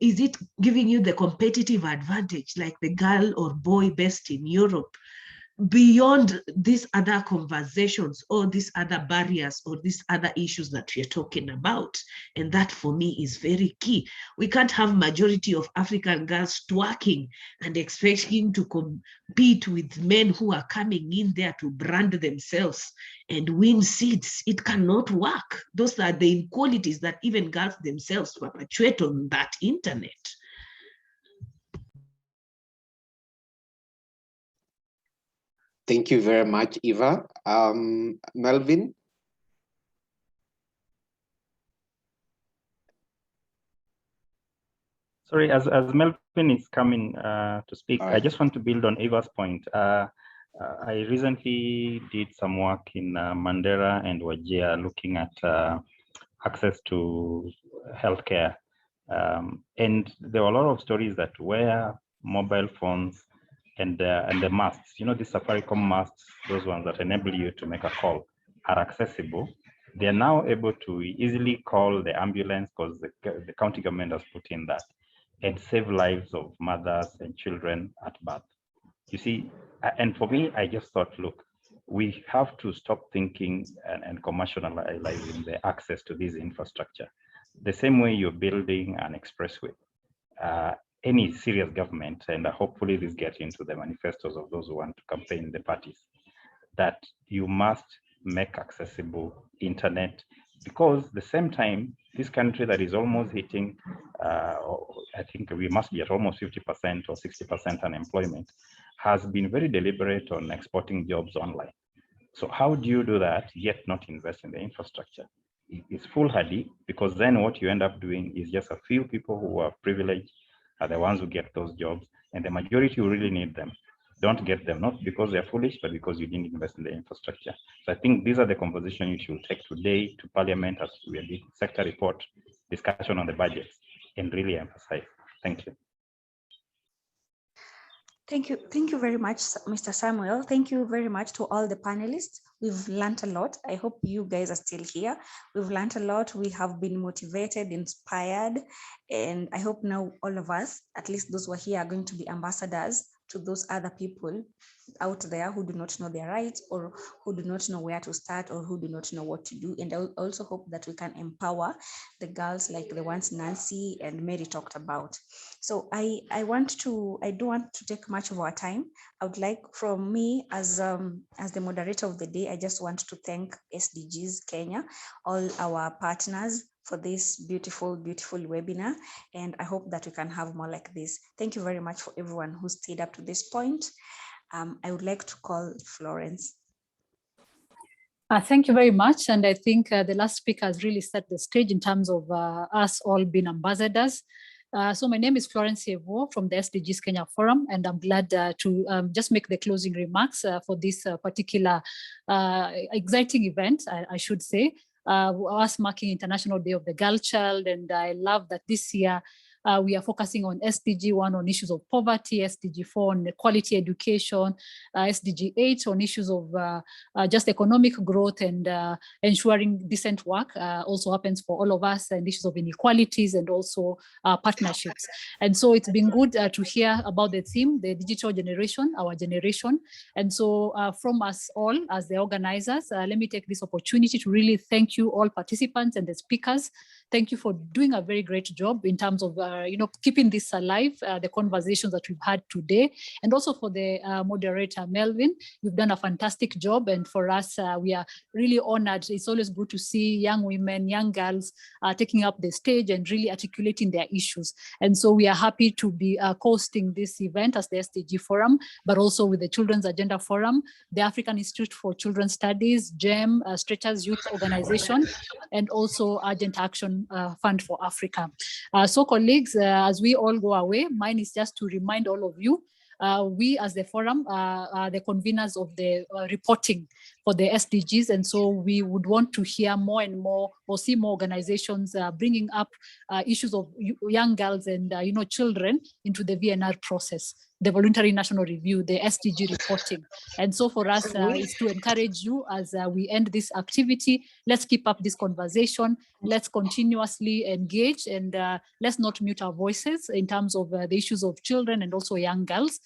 Is it giving you the competitive advantage like the girl or boy based in Europe? Beyond these other conversations or these other barriers or these other issues that we're talking about. And that for me is very key. We can't have majority of African girls twerking and expecting to compete with men who are coming in there to brand themselves and win seats. It cannot work. Those are the inequalities that even girls themselves perpetuate on that internet. Thank you very much, Eva. Melvin? Sorry, as Melvin is coming to speak, I just want to build on Eva's point. I recently did some work in Mandera and Wajir looking at access to healthcare. And there were a lot of stories that where mobile phones And the masts, you know, the Safaricom masts, those ones that enable you to make a call, are accessible. They are now able to easily call the ambulance because the county government has put in that, and save lives of mothers and children at birth. You see, and for me, I just thought, look, we have to stop thinking and commercializing the access to this infrastructure. The same way you're building an expressway, any serious government, and hopefully this gets into the manifestos of those who want to campaign the parties, that you must make accessible internet, because the same time, this country that is almost hitting, I think we must be at almost 50% or 60% unemployment, has been very deliberate on exporting jobs online. So how do you do that, yet not invest in the infrastructure? It's foolhardy, because then what you end up doing is just a few people who are privileged are the ones who get those jobs, and the majority who really need them don't get them, not because they're foolish, but because you didn't invest in the infrastructure. So I think these are the conversations you should take today to Parliament as we are doing sector report, discussion on the budgets, and really emphasize. Thank you. Thank you very much, Mr. Samuel. Thank you very much to all the panelists. We've learned a lot. I hope you guys are still here. We've learned a lot. We have been motivated, inspired, and I hope now all of us, at least those who are here, are going to be ambassadors to those other people out there who do not know their rights, or who do not know where to start, or who do not know what to do. And I also hope that we can empower the girls like the ones Nancy and Mary talked about. So I don't want to take much of our time. I would like, from me as the moderator of the day, I just want to thank SDGs Kenya, all our partners, for this beautiful webinar, and I hope that we can have more like this. Thank you very much for everyone who stayed up to this point. I would like to call Florence. Thank you very much, and I think the last speaker has really set the stage in terms of us all being ambassadors. So my name is Florence Yevo from the SDGs Kenya Forum, and I'm glad to just make the closing remarks for this particular exciting event, I should say. Us marking International Day of the Girl Child, and I love that this year we are focusing on SDG 1 on issues of poverty, SDG 4 on quality education, SDG 8 on issues of just economic growth and ensuring decent work also happens for all of us, and issues of inequalities and also partnerships. And so it's been good to hear about the theme, the digital generation, our generation. And so from us all as the organizers, let me take this opportunity to really thank you all participants and the speakers. Thank you for doing a very great job in terms of keeping this alive, the conversations that we've had today, and also for the moderator Melvin. You've done a fantastic job, and for us, we are really honored. It's always good to see young women, young girls taking up the stage and really articulating their issues. And so we are happy to be hosting this event as the SDG Forum, but also with the Children's Agenda Forum, the African Institute for Children's Studies, GEM, Stretchers Youth Organization, and also Urgent Action Fund for Africa. So colleagues, as we all go away, mine is just to remind all of you, we as the forum are the conveners of the reporting for the SDGs, and so we would want to hear more and more, or see more organizations bringing up issues of young girls and children into the VNR process, the voluntary national review, the SDG reporting. And so for us is to encourage you as we end this activity. Let's keep up this conversation. Let's continuously engage, and let's not mute our voices in terms of the issues of children and also young girls,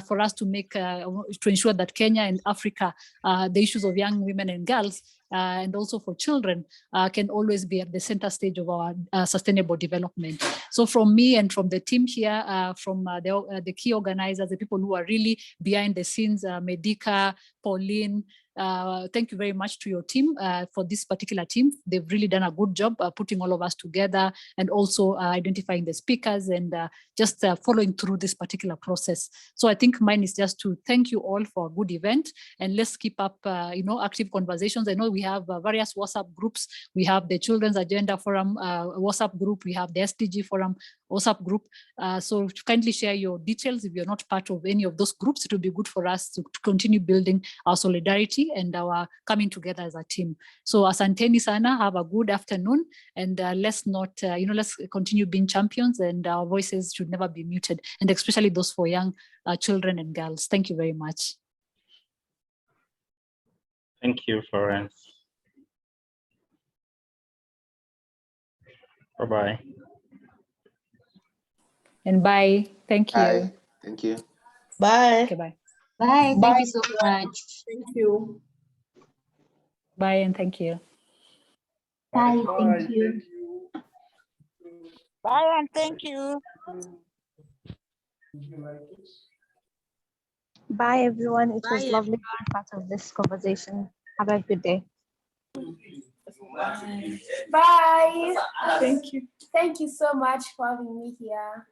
for us to make to ensure that Kenya and Africa, the issues of young women and girls, and also for children, can always be at the center stage of our sustainable development. So from me and from the team here, from the key organizers, the people who are really behind the scenes, Medica, Pauline, thank you very much to your team, for this particular team. They've really done a good job putting all of us together, and also identifying the speakers and just following through this particular process. So I think mine is just to thank you all for a good event, and let's keep up active conversations. I know we have various WhatsApp groups. We have the Children's Agenda Forum WhatsApp group. We have the SDG Forum WhatsApp group. So kindly share your details if you're not part of any of those groups. It will be good for us to continue building our solidarity unity and our coming together as a team. So asanteni sana, have a good afternoon, and let's not, let's continue being champions, and our voices should never be muted, and especially those for young children and girls. Thank you very much. Thank you, Florence. Bye-bye. And bye. Thank you. Bye. Thank you. Bye. Okay, bye. Bye. Bye. Thank you so much. Thank you. Bye and thank you. Bye. Thank you. Bye and thank you. Bye, everyone. It was Bye, lovely being part of this conversation. Have a good day. Bye. Thank you. Thank you so much for having me here.